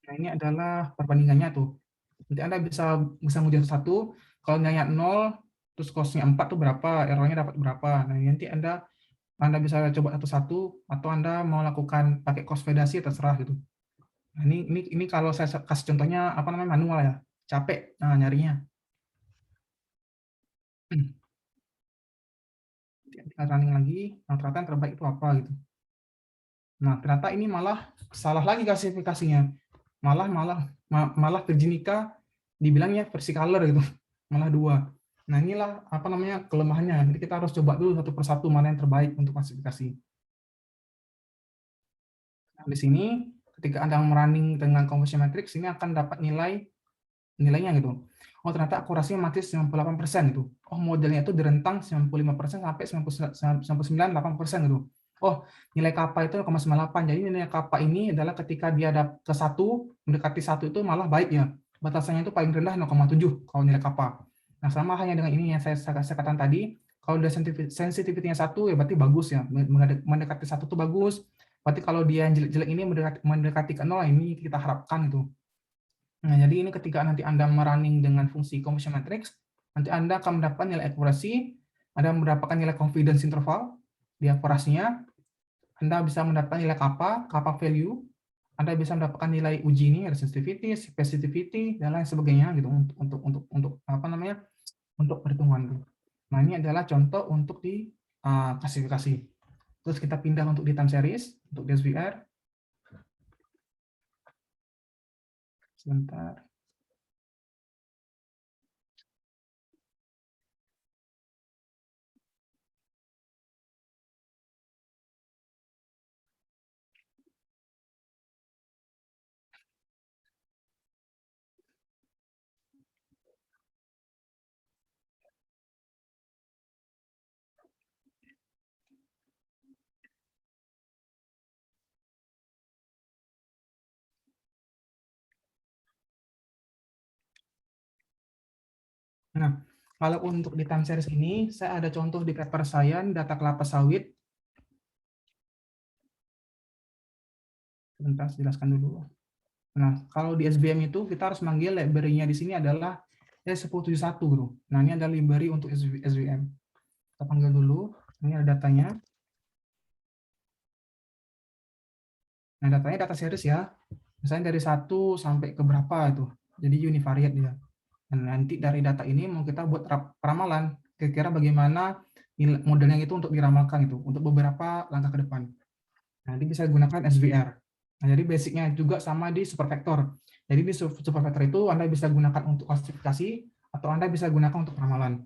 Nah, ini adalah perbandingannya tuh. Nanti Anda bisa nguji satu, kalau nilainya 0, terus cost-nya 4 tuh berapa, error-nya dapat berapa. Nah, nanti Anda bisa coba satu-satu, atau Anda mau lakukan pakai cost validasi, terserah gitu. Nah, ini kalau saya kasih contohnya apa namanya manual ya, capek nyarinya. Tinggal running lagi, nah ternyata yang terbaik itu apa gitu. Nah, ternyata ini malah salah lagi klasifikasinya. Malah Virginica dibilangnya versi color gitu. Malah 2. Nah, inilah apa namanya kelemahannya. Jadi kita harus coba dulu satu persatu mana yang terbaik untuk klasifikasi. Nah, di sini ketika Anda merunning dengan convolution matrix, ini akan dapat nilainya gitu. Oh, ternyata akurasinya mati 98% gitu. Oh, modelnya itu di rentang 95% sampai 99,8% gitu. Oh, nilai kappa itu 0,98. Jadi nilai kappa ini adalah ketika dia ada ke 1, mendekati 1 itu malah baik ya. Batasannya itu paling rendah 0,7 kalau nilai kappa. Nah, sama halnya dengan ini yang saya katakan tadi, kalau udah sensitivity-nya 1 ya berarti bagus ya. Mendekati 1 itu bagus. Berarti kalau dia yang jelek-jelek ini mendekati ke 0, ini kita harapkan itu. Nah, jadi ini ketika nanti Anda merunning dengan fungsi convolution matrix, nanti Anda akan mendapatkan nilai akurasi, Anda mendapatkan nilai confidence interval di akurasinya, Anda bisa mendapatkan nilai kappa value, Anda bisa mendapatkan nilai uji ini, ada sensitivity, specificity, dan lain sebagainya gitu untuk apa namanya untuk perhitungan. Nah, ini adalah contoh untuk di klasifikasi. Terus kita pindah untuk di time series untuk DSVR. Sebentar. Nah, kalau untuk di time series ini, saya ada contoh di paper saya, data kelapa sawit. Sebentar, saya jelaskan dulu. Nah, kalau di SVM itu kita harus manggil library-nya di sini adalah S1071, bro. Nah, ini ada library untuk SVM. Kita panggil dulu. Ini ada datanya. Nah, datanya data series ya. Misalnya dari 1 sampai ke berapa itu. Jadi univariate dia. Dan nanti dari data ini mau kita buat ramalan. Kira-kira bagaimana modelnya itu untuk diramalkan itu. Untuk beberapa langkah ke depan. Nanti bisa gunakan SVR. Nah, jadi basicnya juga sama di supervector. Jadi di supervector itu Anda bisa gunakan untuk klasifikasi atau Anda bisa gunakan untuk ramalan.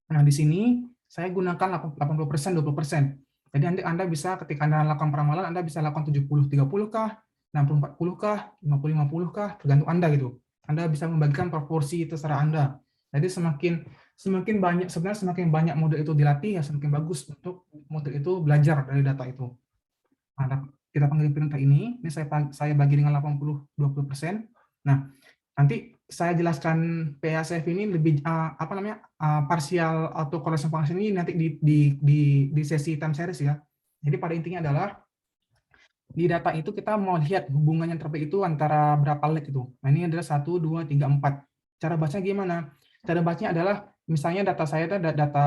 Nah, di sini saya gunakan 80%, 20%. Jadi nanti Anda bisa ketika Anda lakukan peramalan, Anda bisa lakukan 70-30 kah, 60-40 kah, 50-50 kah, tergantung Anda gitu. Anda bisa membagikan proporsi terserah Anda. Jadi semakin banyak, sebenarnya semakin banyak model itu dilatih, ya semakin bagus untuk model itu belajar dari data itu. Nah, kita panggil perintah ini saya bagi dengan 80-20%. Nah, nanti saya jelaskan PACF ini lebih partial auto correlation function ini nanti di sesi time series ya. Jadi pada intinya adalah di data itu kita mau lihat hubungan yang terbaik itu antara berapa leg itu. Nah, ini adalah 1, 2, 3, 4. Cara bacanya gimana? Cara bacanya adalah misalnya data saya itu data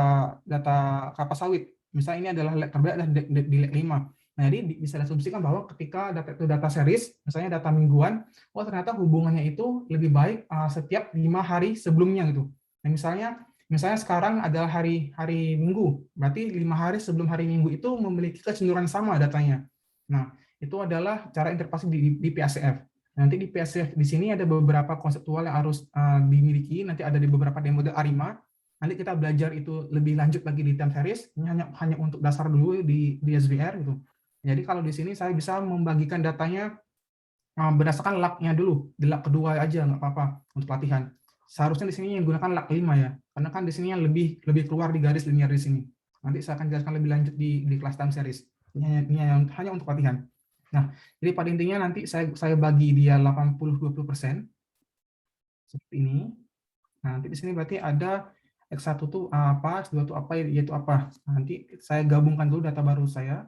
kelapa sawit. Misalnya ini adalah leg terbaik adalah di leg 5. Nah, jadi bisa diasumsikan bahwa ketika data itu data series, misalnya data mingguan, oh ternyata hubungannya itu lebih baik setiap 5 hari sebelumnya gitu. Nah, misalnya sekarang adalah hari Minggu, berarti 5 hari sebelum hari Minggu itu memiliki kecenderungan sama datanya. Nah, itu adalah cara interpretasi di PACF. Nanti di PACF di sini ada beberapa konseptual yang harus dimiliki, nanti ada di beberapa demo ARIMA. Nanti kita belajar itu lebih lanjut lagi di time series, ini hanya untuk dasar dulu di SVR gitu. Jadi kalau di sini saya bisa membagikan datanya berdasarkan lag-nya dulu, di lag kedua aja nggak apa-apa untuk latihan. Seharusnya di sini yang gunakan lag 5 ya, karena kan di sini yang lebih keluar di garis linear di sini. Nanti saya akan jelaskan lebih lanjut di kelas time series. Ini hanya untuk latihan. Nah, jadi pada intinya nanti saya bagi dia 80-20% seperti ini. Nah, nanti di sini berarti ada X1 tuh apa, X2 tuh apa, yaitu apa. Nah, nanti saya gabungkan dulu data baru saya.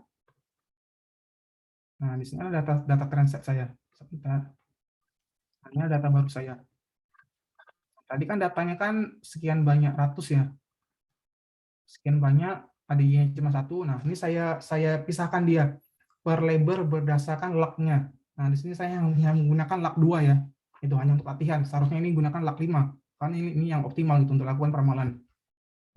Nah, di sini ada data transact saya. Sebentar. Ini data baru saya. Tadi kan datanya kan sekian banyak ratus ya. Sekian banyak, adanya cuma 1. Nah, ini saya pisahkan dia per label berdasarkan lag-nya. Nah, di sini saya hanya menggunakan lag 2 ya. Itu hanya untuk latihan. Seharusnya ini gunakan lag 5. Karena ini yang optimal gitu untuk lakukan peramalan.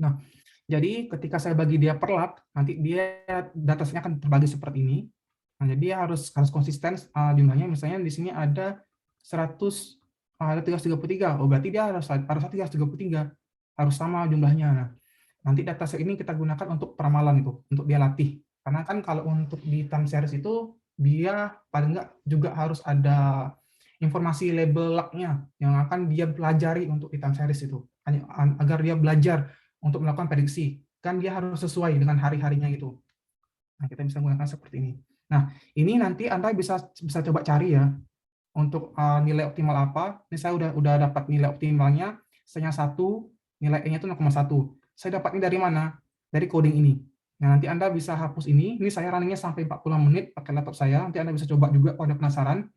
Nah, jadi ketika saya bagi dia per lag, nanti dia datasnya akan terbagi seperti ini. Nah, jadi dia harus konsisten jumlahnya. Misalnya di sini ada 100, ada 333. Oh, berarti dia harus 333. Harus sama jumlahnya. Nah, nanti data set ini kita gunakan untuk peramalan itu, untuk dia latih. Karena kan kalau untuk di time series itu, dia paling enggak juga harus ada informasi label lag-nya yang akan dia pelajari untuk di time series itu. Agar dia belajar untuk melakukan prediksi. Kan dia harus sesuai dengan hari-harinya itu. Nah, kita bisa menggunakan seperti ini. Nah, ini nanti Anda bisa coba cari ya untuk nilai optimal apa. Ini saya udah dapat nilai optimalnya, misalnya 1, nilai E-nya itu 0,1. Saya dapat ini dari mana? Dari coding ini. Nah, nanti Anda bisa hapus ini. Ini saya runningnya sampai 40 menit pakai laptop saya. Nanti Anda bisa coba juga kalau Anda penasaran.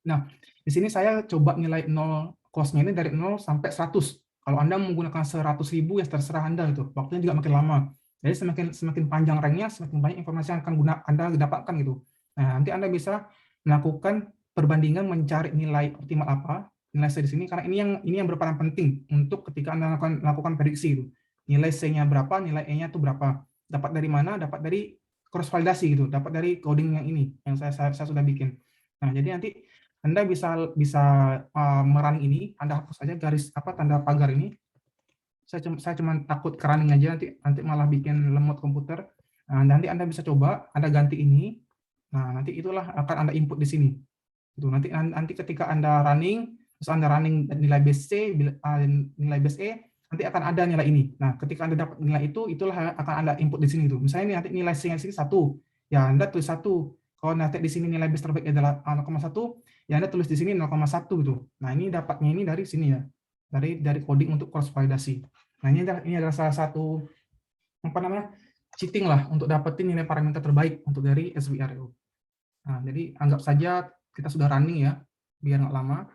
Nah, di sini saya coba nilai 0 cost-nya ini dari 0 sampai 100. Kalau Anda menggunakan 100.000 ya terserah Anda itu. Waktunya juga makin lama. Jadi semakin panjang ranknya, semakin banyak informasi yang akan Anda dapatkan gitu. Nah, nanti Anda bisa melakukan perbandingan mencari nilai optimal apa, nilai C di sini karena ini yang berperan penting untuk ketika Anda melakukan prediksi itu. Nilai C-nya berapa, nilai E-nya itu berapa. Dapat dari mana? Dapat dari cross validasi gitu, dapat dari coding yang ini yang saya sudah bikin. Nah, jadi nanti Anda bisa merunning ini, Anda hapus aja garis tanda pagar ini. Saya cuma takut running aja nanti malah bikin lemot komputer. Nah, nanti Anda bisa coba, Anda ganti ini. Nah, nanti itulah akan Anda input di sini. Itu nanti ketika Anda running, terus Anda running nilai base C, nilai base E, nanti akan ada nilai ini. Nah, ketika Anda dapat nilai itu, itulah akan Anda input di sini. Misalnya nanti nilai C-nya di sini 1, ya Anda tulis 1. Kalau nanti di sini nilai base terbaik adalah 0,1, ya Anda tulis di sini 0,1 gitu. Nah, ini dapatnya ini dari sini ya. dari coding untuk cross validasi. Nah, ini adalah salah satu cheating lah untuk dapetin nilai parameter terbaik untuk dari SVR itu. Nah, jadi anggap saja kita sudah running ya, biar nggak lama.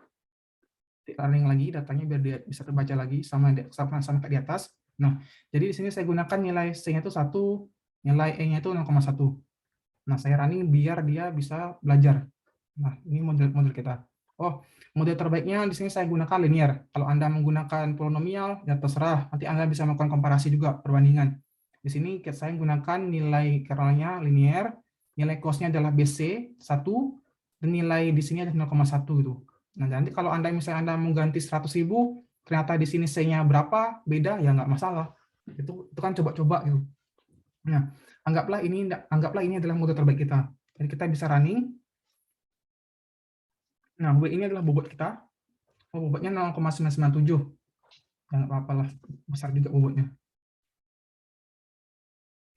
Running lagi datanya biar dia bisa terbaca lagi sama kayak di atas. Nah, jadi di sini saya gunakan nilai C-nya itu 1, nilai E-nya itu 0,1. Nah, saya running biar dia bisa belajar. Nah, ini model kita. Oh, model terbaiknya di sini saya gunakan linear. Kalau Anda menggunakan polinomial, ya terserah. Nanti Anda bisa melakukan komparasi juga, perbandingan. Di sini saya menggunakan nilai kernelnya linear, nilai cos-nya adalah BC 1, dan nilai di sini ada 0,1 gitu. Nah, nanti kalau Anda misalnya Anda mengganti 100.000, ternyata di sini C-nya berapa, beda, ya nggak masalah. Itu kan coba-coba gitu. Nah, anggaplah ini adalah model terbaik kita. Jadi kita bisa running. Nah, W ini adalah bobot kita. Bobotnya 0,997. Ya nggak apa-apa lah, besar juga bobotnya.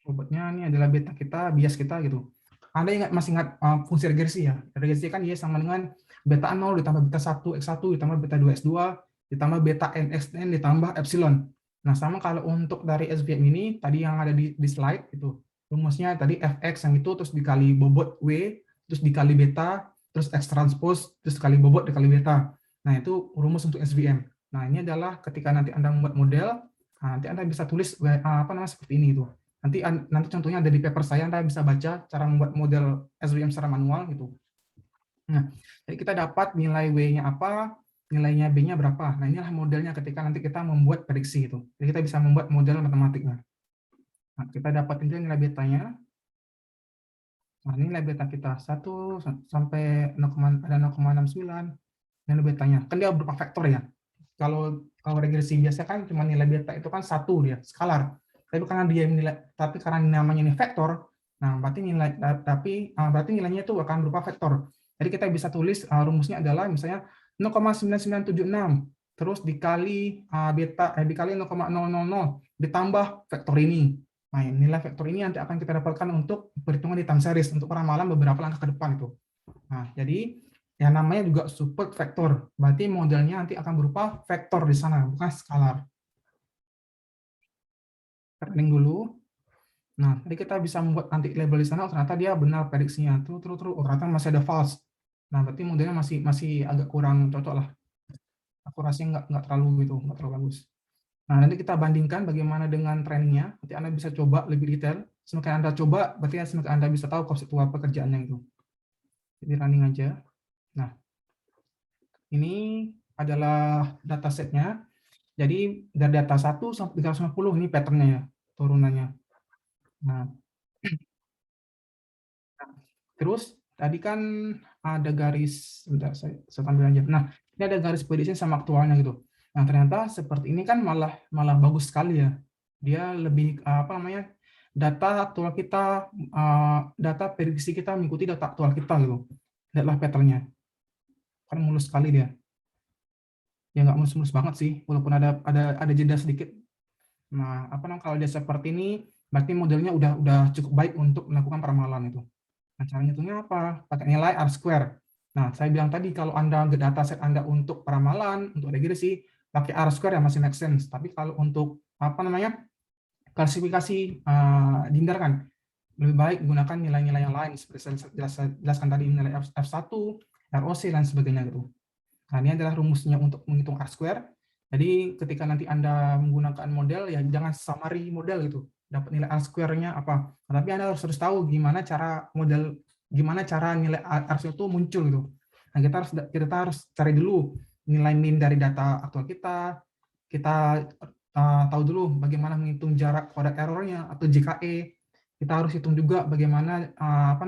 Bobotnya ini adalah beta kita, bias kita gitu. Anda masih ingat fungsi regresi ya? Regresi kan dia sama dengan beta 0 ditambah beta 1 X1 ditambah beta 2 X2 ditambah beta n Xn ditambah epsilon. Nah, sama kalau untuk dari SVM ini, tadi yang ada di slide itu, rumusnya tadi Fx yang itu, terus dikali bobot W, terus dikali beta, terus X transpose, terus dikali bobot dikali beta. Nah, itu rumus untuk SVM. Nah, ini adalah ketika nanti Anda membuat model, nanti Anda bisa tulis seperti ini itu. Nanti contohnya ada di paper saya, Anda bisa baca cara membuat model SVM secara manual gitu. Nah, jadi kita dapat nilai W-nya apa, nilainya B-nya berapa. Nah, inilah modelnya ketika nanti kita membuat prediksi itu. Jadi kita bisa membuat model matematiknya. Nah, kita dapat nilai betanya. Nah, ini nilai beta kita 1 sampai 0,69 nilai betanya. Kan dia berupa vektor ya. Kalau regresi biasa kan cuma nilai beta itu kan 1 dia, skalar. Tapi karena namanya ini vektor, nah berarti nilainya itu akan berupa vektor. Jadi kita bisa tulis rumusnya adalah misalnya 0,9976 terus dikali dikali 0,000 ditambah vektor ini. Nah, nilai vektor ini nanti akan kita dapatkan untuk perhitungan di time series untuk ramalan beberapa langkah ke depan itu. Nah, jadi yang namanya juga support vektor. Berarti modelnya nanti akan berupa vektor di sana, bukan skalar. Running dulu. Nah, tadi kita bisa membuat nanti label di sana, ternyata dia benar prediksinya. Ternyata masih ada false. Nah, berarti modelnya masih agak kurang cocok lah. Akurasinya nggak terlalu bagus. Nah, nanti kita bandingkan bagaimana dengan trainingnya. Nanti Anda bisa coba lebih detail. Semakin Anda coba, berarti semakin Anda bisa tahu konseptual pekerjaannya itu. Jadi running aja. Nah, ini adalah datasetnya. Jadi dari data 1 sampai 350 ini patternnya ya, turunannya. Nah, terus tadi kan ada garis, sebentar saya tampil aja. Nah, ini ada garis prediction sama aktualnya gitu. Nah, ternyata seperti ini kan malah bagus sekali ya. Dia lebih data aktual kita, data prediksi kita mengikuti data aktual kita gitu. Lihatlah patternnya, kan mulus sekali dia. Ya nggak mulus-mulus banget sih, walaupun ada jeda sedikit. Nah, kalau dia seperti ini, berarti modelnya udah cukup baik untuk melakukan peramalan itu. Nah, cara ngitungnya apa? Pakai nilai R-square. Nah, saya bilang tadi kalau Anda dataset Anda untuk peramalan, untuk regresi, pakai R-square ya masih make sense. Tapi kalau untuk klasifikasi Gindar kan lebih baik gunakan nilai-nilai yang lain seperti saya jelaskan tadi, nilai F1, ROC dan sebagainya gitu. Nah, ini adalah rumusnya untuk menghitung R-square. Jadi ketika nanti Anda menggunakan model, ya jangan summary model gitu. Dapat nilai R-square-nya apa. Nah, tapi Anda harus tahu gimana cara nilai R-square itu muncul gitu. Nah, kita harus cari dulu nilai min dari data aktual kita. Kita tahu dulu bagaimana menghitung jarak kuadrat error-nya atau JKE. Kita harus hitung juga bagaimana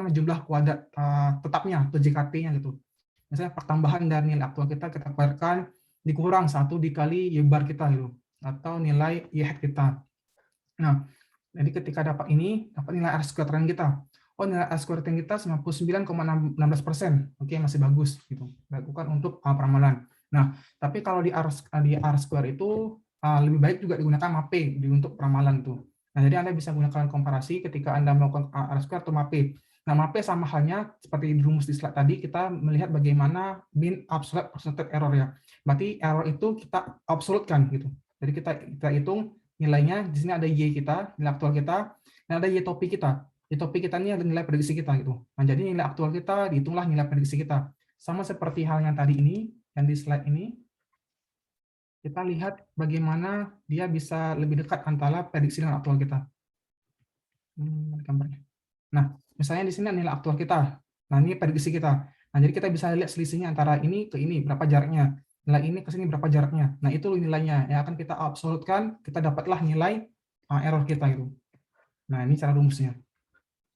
jumlah kuadrat tetapnya atau JKT-nya gitu. Misalnya pertambahan dari nilai aktual kita keluarkan dikurang 1 dikali Y bar kita gitu, atau nilai Y hat kita. Nah, jadi ketika dapat nilai R-square trend kita. Oh, nilai R-square trend kita 99,16%. Oke, masih bagus gitu. Lakukan untuk peramalan. Nah, tapi kalau di R-square itu lebih baik juga digunakan MAPE untuk peramalan itu. Nah, jadi Anda bisa gunakan komparasi ketika Anda melakukan R-square atau MAPE. Nah, MAPE sama halnya seperti rumus di slide tadi, kita melihat bagaimana mean absolute percentage error ya. Berarti error itu kita absolutkan gitu. Jadi kita hitung nilainya, di sini ada Y kita, nilai aktual kita, dan ada Y topi kita. Y topi kita ini ada nilai prediksi kita gitu. Nah, jadi nilai aktual kita dihitunglah nilai prediksi kita. Sama seperti hal yang tadi ini, yang di slide ini, kita lihat bagaimana dia bisa lebih dekat antara prediksi dan aktual kita. Gambarnya. Nah, misalnya di sini nilai aktual kita. Nah, ini prediksi kita. Nah, jadi kita bisa lihat selisihnya antara ini ke ini, berapa jaraknya. Nilai ini ke sini berapa jaraknya. Nah, itu nilainya. Yang akan kita absolutkan, kita dapatlah nilai error kita itu. Nah, ini cara rumusnya.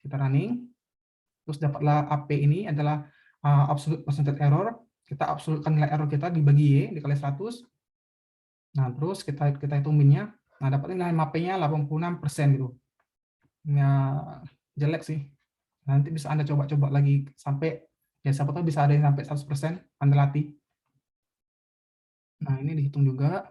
Kita running, terus dapatlah AP ini adalah absolute percentage error. Kita absolutkan nilai error kita dibagi Y, dikali 100. Nah, terus kita hitung min-nya. Nah, dapat nilai MAP-nya 86% gitu. Ya, jelek sih. Nanti bisa Anda coba-coba lagi sampai, ya siapa tahu bisa ada yang sampai 100%, Anda latih. Nah, ini dihitung juga.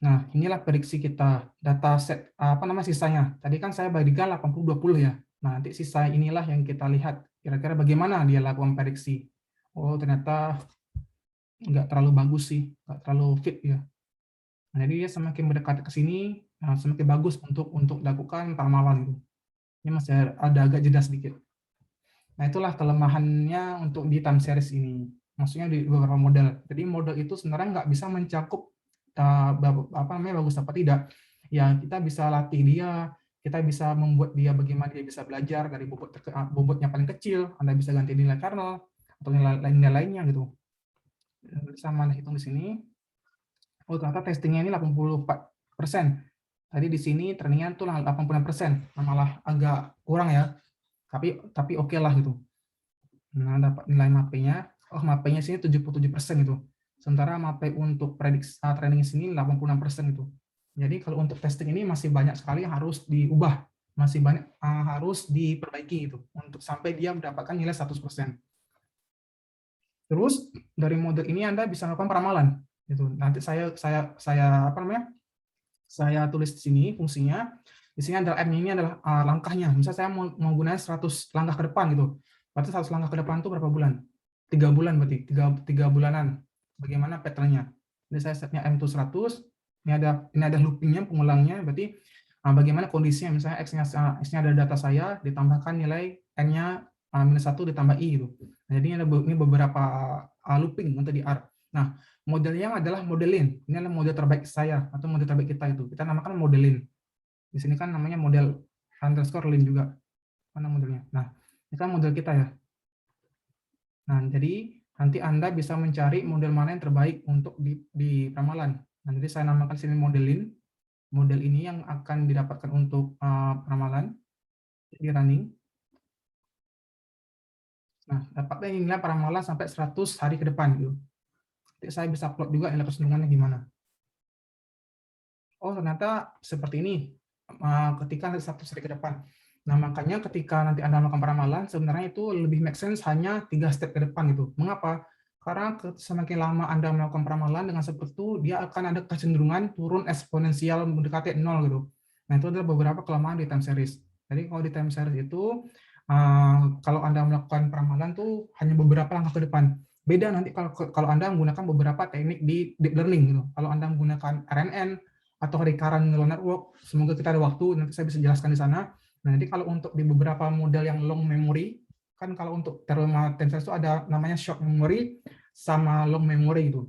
Nah, inilah prediksi kita, data set, sisanya. Tadi kan saya bagikan 80-20 ya. Nah, nanti sisa inilah yang kita lihat, kira-kira bagaimana dia lakukan prediksi. Oh, ternyata nggak terlalu bagus sih, nggak terlalu fit ya. Nah, jadi dia semakin mendekati ke sini, semakin bagus untuk dilakukan ramalan itu. Ini masih ada agak jeda sedikit. Nah, itulah kelemahannya untuk di time series ini. Maksudnya di beberapa model. Jadi model itu sebenarnya nggak bisa mencakup bagus apa tidak. Ya, kita bisa latih dia, kita bisa membuat dia bagaimana dia bisa belajar dari bobotnya paling kecil, Anda bisa ganti nilai kernel atau nilai lainnya gitu. Sama Anda hitung di sini. Oh, ternyata testingnya ini 84%. Tadi di sini trainingnya tuh 86%. Malah agak kurang ya. Tapi oke lah gitu. Nah, dapat nilai MAPE-nya. Oh, MAPE-nya sini 77% itu. Sementara MAPE untuk prediksi training sini 86% itu. Jadi kalau untuk testing ini masih banyak sekali yang harus diubah, masih banyak harus diperbaiki itu untuk sampai dia mendapatkan nilai 100%. Terus dari model ini Anda bisa melakukan peramalan gitu. Nanti saya saya tulis di sini fungsinya. Di sini adalah M ini adalah langkahnya. Misalnya saya mau menggunakan 100 langkah ke depan gitu. Berarti 100 langkah ke depan itu berapa bulan? 3 bulan berarti, 3 bulanan. Bagaimana pattern-nya? Jadi saya setnya M itu 100, ini ada looping-nya, pengulangnya, berarti bagaimana kondisinya, misalnya X-nya ada data saya, ditambahkan nilai N-nya -1 ditambah I gitu. Nah, jadi ini beberapa looping untuk di R. Nah, modelnya adalah modelin. Ini adalah model terbaik saya atau model terbaik kita itu. Kita namakan modelin. Di sini kan namanya model underscore lin juga. Mana modelnya? Nah, ini kan model kita ya. Nah, jadi nanti Anda bisa mencari model mana yang terbaik untuk di ramalan. Nah, jadi saya namakan sini modelin. Model ini yang akan didapatkan untuk ramalan di running. Nah, dapatnya nilai ramalan sampai 100 hari ke depan gitu. Nanti saya bisa plot juga nilai kecenderungannya gimana. Oh, ternyata seperti ini ketika 100 hari ke depan. Nah, makanya ketika nanti Anda melakukan peramalan, sebenarnya itu lebih make sense hanya 3 step ke depan itu. Mengapa? Karena semakin lama Anda melakukan peramalan dengan seperti itu, dia akan ada kecenderungan turun eksponensial mendekati 0 gitu. Nah, itu adalah beberapa kelemahan di time series. Jadi kalau di time series itu, kalau Anda melakukan peramalan tuh hanya beberapa langkah ke depan. Beda nanti kalau Anda menggunakan beberapa teknik di deep learning gitu. Kalau Anda menggunakan RNN atau recurrent neural network, semoga kita ada waktu nanti saya bisa jelaskan di sana. Nah, nanti kalau untuk di beberapa model yang long memory, kan kalau untuk terutama tensor itu ada namanya short memory sama long memory itu.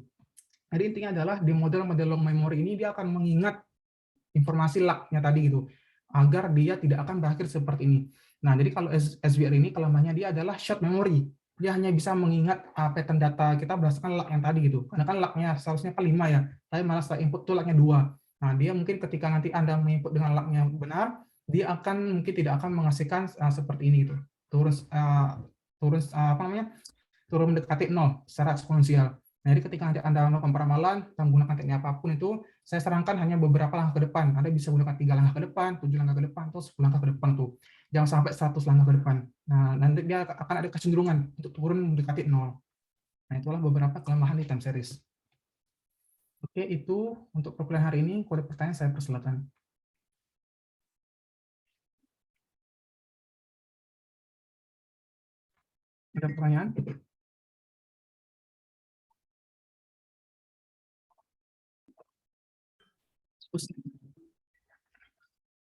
Jadi intinya adalah di model-model long memory ini dia akan mengingat informasi lag-nya tadi gitu, agar dia tidak akan berakhir seperti ini. Nah, jadi kalau SVR ini kelemahannya dia adalah short memory. Dia hanya bisa mengingat pattern data kita berdasarkan lag yang tadi gitu. Karena kan lag-nya seharusnya kan 5 ya, tapi malah setelah input tuh lag-nya 2. Nah, dia mungkin ketika nanti Anda menginput dengan lag-nya benar, dia akan mungkin tidak akan menghasilkan seperti ini gitu. Turun mendekati 0 secara eksponensial. Nah, jadi ketika nanti Anda melakukan peramalan, menggunakan teknik apapun itu, saya sarankan hanya beberapa langkah ke depan. Anda bisa gunakan 3 langkah ke depan, 7 langkah ke depan, atau 10 langkah ke depan tuh. Jangan sampai 100 langkah ke depan. Nah, nanti dia akan ada kecenderungan untuk turun mendekati 0. Nah, itulah beberapa kelemahan di time series. Oke, itu untuk perkuliahan hari ini. Kalau ada pertanyaan, saya persilakan. Ada pertanyaan?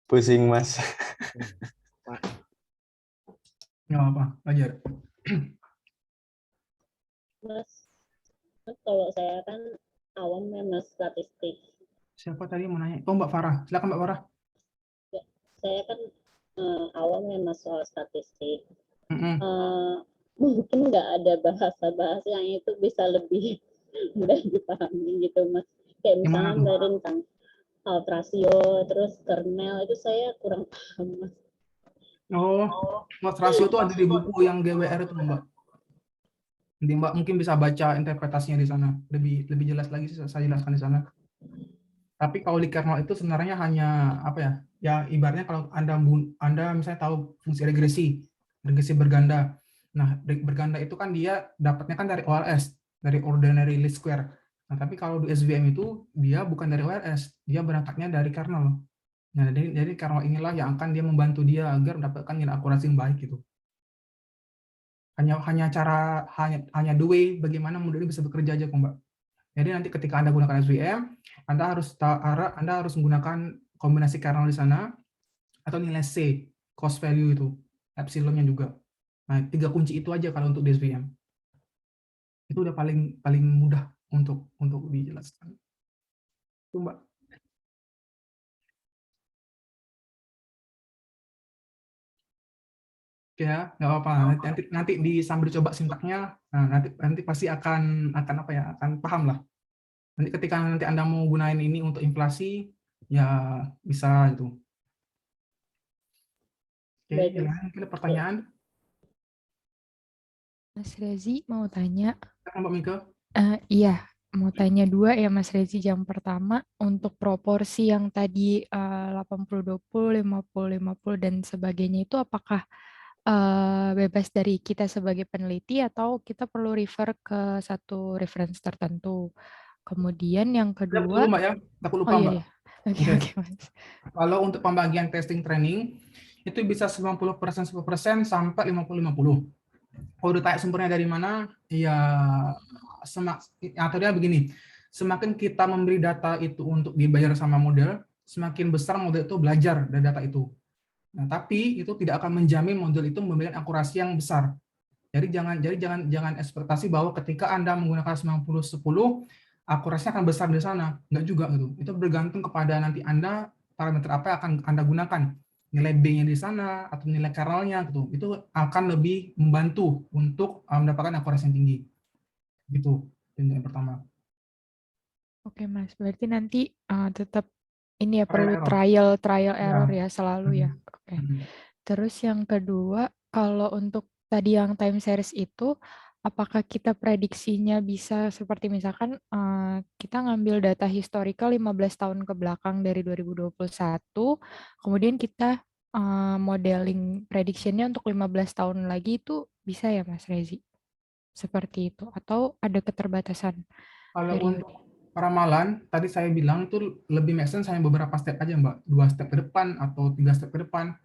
Pusing, Mas. Nggak apa-apa, belajar. Mas, kalau saya kan awam ya Mas statistik. Siapa tadi yang mau nanya? Oh, Mbak Farah. Silakan Mbak Farah. Ya, saya kan awam ya Mas soal statistik. Mungkin nggak ada bahasa-bahasa yang itu bisa lebih mudah dipahami gitu Mas. Kayak misalnya dari tentang rasio, terus kernel, itu saya kurang paham Mas. Oh, Mas rasio itu ada di buku yang GWR itu Mbak. Nanti Mbak mungkin bisa baca interpretasinya di sana. Lebih jelas lagi saya jelaskan di sana. Tapi kalau di kernel itu sebenarnya hanya apa ya? Ya ibaratnya kalau Anda misalnya tahu fungsi regresi berganda. Nah, berganda itu kan dia dapatnya kan dari OLS, dari ordinary least square. Nah, tapi kalau di SVM itu dia bukan dari OLS, dia berangkatnya dari kernel. Nah, jadi kernel inilah yang akan dia membantu dia agar mendapatkan nilai akurasi yang baik gitu. Hanya the way bagaimana model ini bisa bekerja aja kok, Mbak. Jadi nanti ketika Anda gunakan SVM, Anda harus menggunakan kombinasi kernel di sana atau nilai C, cost value itu, epsilonnya juga. Nah, 3 kunci itu aja kalau untuk di SVM. Itu udah paling mudah untuk dijelaskan. Itu, Mbak. Ya, nggak apa-apa. Nanti sambil coba sintaknya, nah, nanti pasti akan apa ya? Akan paham lah. Nanti ketika nanti Anda mau gunain ini untuk inflasi, ya bisa itu. Oke, ada pertanyaan? Mas Rezi mau tanya. Mbak Mika? Iya, mau tanya 2 ya Mas Rezi. Yang pertama, untuk proporsi yang tadi 80-20, 50-50 dan sebagainya itu apakah bebas dari kita sebagai peneliti atau kita perlu refer ke satu reference tertentu? Kemudian yang kedua, Mbak ya, takut lupa Mbak. Iya. Oke, Mas. Kalau untuk pembagian testing training itu bisa 90% 10% sampai 50-50. Kalau ditanya sumbernya dari mana, ya atau dia begini, semakin kita memberi data itu untuk dibayar sama model, semakin besar model itu belajar dari data itu. Nah, tapi itu tidak akan menjamin model itu memberikan akurasi yang besar. Jadi jangan ekspektasi bahwa ketika Anda menggunakan 90-10, akurasinya akan besar di sana. Enggak juga gitu. Itu bergantung kepada nanti Anda parameter apa yang akan Anda gunakan. Nilai B-nya di sana atau nilai kernelnya gitu. Itu akan lebih membantu untuk mendapatkan akurasi yang tinggi. Gitu. Yang pertama. Oke, Mas. Berarti nanti tetap ini ya perlu Error. trial error ya selalu ya. Oke. Terus yang kedua, kalau untuk tadi yang time series itu, apakah kita prediksinya bisa seperti misalkan kita ngambil data historical 15 tahun ke belakang dari 2021, kemudian kita modeling prediction-nya untuk 15 tahun lagi itu bisa ya Mas Rezi? Seperti itu. Atau ada keterbatasan? Kalau untuk ramalan, tadi saya bilang itu lebih make sense hanya beberapa step aja Mbak. 2 step ke depan atau 3 step ke depan.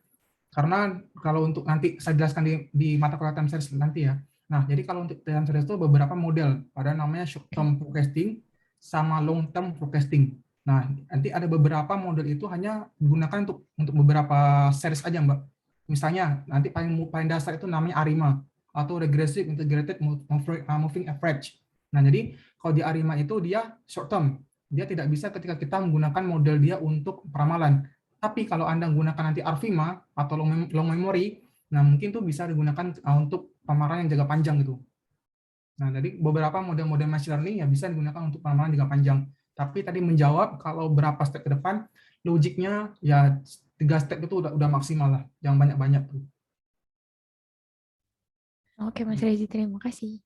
Karena kalau untuk nanti saya jelaskan di mata kuliah time series nanti ya. Nah, jadi kalau untuk time series itu beberapa model. Ada namanya short term forecasting sama long term forecasting. Nah, nanti ada beberapa model itu hanya digunakan untuk beberapa series aja, Mbak. Misalnya, nanti paling dasar itu namanya ARIMA atau Regressive Integrated Moving Average. Nah, jadi kalau di ARIMA itu dia short term. Dia tidak bisa ketika kita menggunakan model dia untuk peramalan. Tapi kalau Anda menggunakan nanti ARVIMA atau long memory, nah mungkin itu bisa digunakan untuk pemaparan yang jangka panjang gitu. Nah, jadi beberapa model-model machine learning ya bisa digunakan untuk pemaparan jangka panjang. Tapi tadi menjawab kalau berapa step ke depan, logiknya ya 3 step itu udah maksimal lah, jangan banyak-banyak tuh. Oke, Mas Rezi, terima kasih.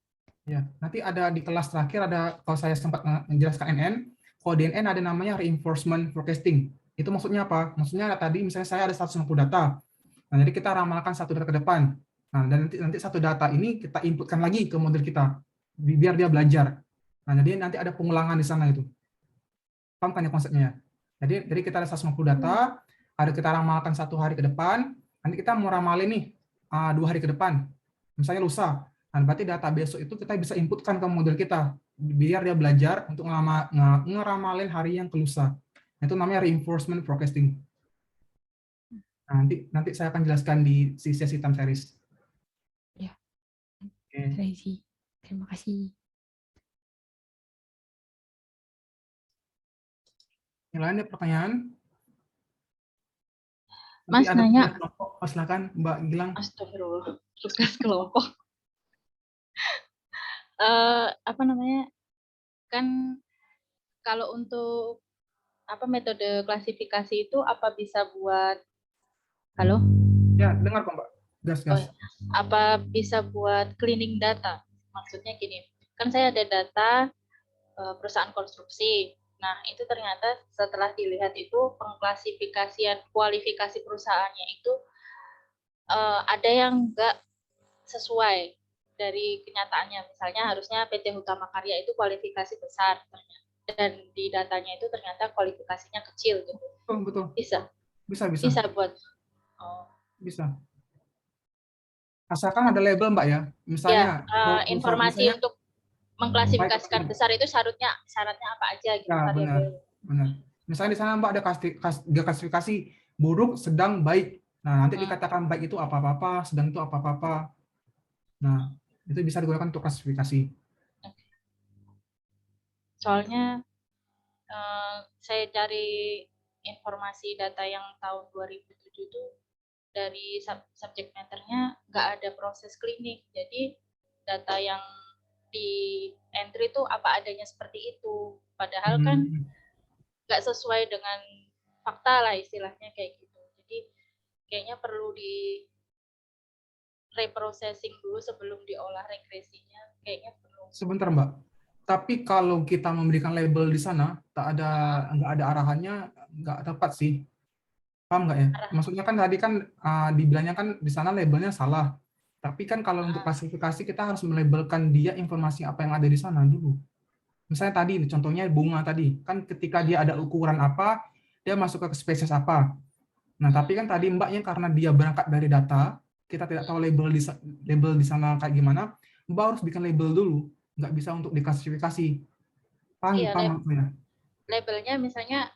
Ya, nanti ada di kelas terakhir ada kalau saya sempat menjelaskan NN, kalau di NN ada namanya reinforcement forecasting. Itu maksudnya apa? Maksudnya tadi misalnya saya ada 150 data. Nah, jadi kita ramalkan 1 data ke depan. Nah, dan nanti 1 data ini kita inputkan lagi ke model kita biar dia belajar. Nah, jadi nanti ada pengulangan di sana itu. Paham kan ya konsepnya? Jadi kita ada 150 data, ada kita ramalkan 1 hari ke depan, nanti kita mau ramalin nih 2 hari ke depan. Misalnya lusa. Nah, berarti data besok itu kita bisa inputkan ke model kita, biar dia belajar untuk ngeramalin hari yang ke lusa. Itu namanya reinforcement forecasting. Nah, nanti saya akan jelaskan di sesi time series. Ya, Oke. Rezi. Terima kasih. Yang lain ada pertanyaan? Mas Nanti ada nanya. tugas kelompok. Oh, silakan Mbak Gilang. Astagfirullah, tugas kelompok. Apa namanya? Kan kalau untuk apa metode klasifikasi itu apa bisa buat halo? Ya, dengar kok Mbak. Gas. Oh, apa bisa buat cleaning data? Maksudnya gini, kan saya ada data perusahaan konstruksi. Nah, itu ternyata setelah dilihat itu pengklasifikasian kualifikasi perusahaannya itu ada yang enggak sesuai dari kenyataannya. Misalnya harusnya PT Hutama Karya itu kualifikasi besar dan di datanya itu ternyata kualifikasinya kecil gitu. Betul. Bisa Bisa. buat Bisa. Asalkan ada label Mbak ya. Misalnya ya, informasi misalnya, untuk mengklasifikasikan besar itu syaratnya apa aja gitu. Ya, benar. Misalnya di sana Mbak ada klasifikasi buruk, sedang, baik. Nah, nanti dikatakan baik itu apa-apa, sedang itu apa-apa. Nah, itu bisa digunakan untuk klasifikasi. Soalnya saya cari informasi data yang tahun 2007 itu dari subject matter-nya nggak ada proses klinik. Jadi data yang di entry itu apa adanya seperti itu. Padahal kan nggak sesuai dengan fakta lah istilahnya kayak gitu. Jadi kayaknya perlu di reprocessing dulu sebelum diolah regresinya. Kayaknya perlu. Sebentar Mbak. Tapi kalau kita memberikan label di sana, nggak ada arahannya, nggak tepat sih. Paham nggak ya? Maksudnya kan tadi kan dibilangnya kan di sana labelnya salah. Tapi kan kalau untuk klasifikasi kita harus melabelkan dia informasi apa yang ada di sana dulu. Misalnya tadi, contohnya bunga tadi, kan ketika dia ada ukuran apa, dia masuk ke spesies apa. Nah, tapi kan tadi mbaknya karena dia berangkat dari data, kita tidak tahu label di sana kayak gimana, mbak harus bikin label dulu, nggak bisa untuk diklasifikasi. Paham maksudnya? Labelnya misalnya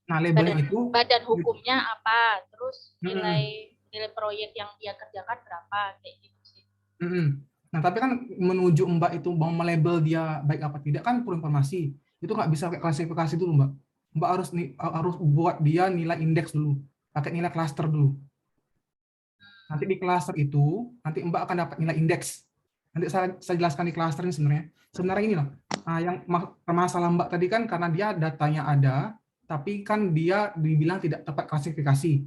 Nah, labelnya itu badan hukumnya apa, terus nilai proyek yang dia kerjakan berapa, kayak gitu sih. Nah, tapi kan menuju mbak itu mau melabel dia baik apa tidak kan perlu informasi. Itu nggak bisa pakai klasifikasi dulu, mbak. Mbak harus buat dia nilai indeks dulu, pakai nilai cluster dulu. Nanti di cluster itu, nanti mbak akan dapat nilai indeks. Nanti saya jelaskan di cluster ini sebenarnya. Sebenarnya ini loh, yang permasalahan mbak tadi kan karena dia datanya ada, tapi kan dia dibilang tidak tepat klasifikasi.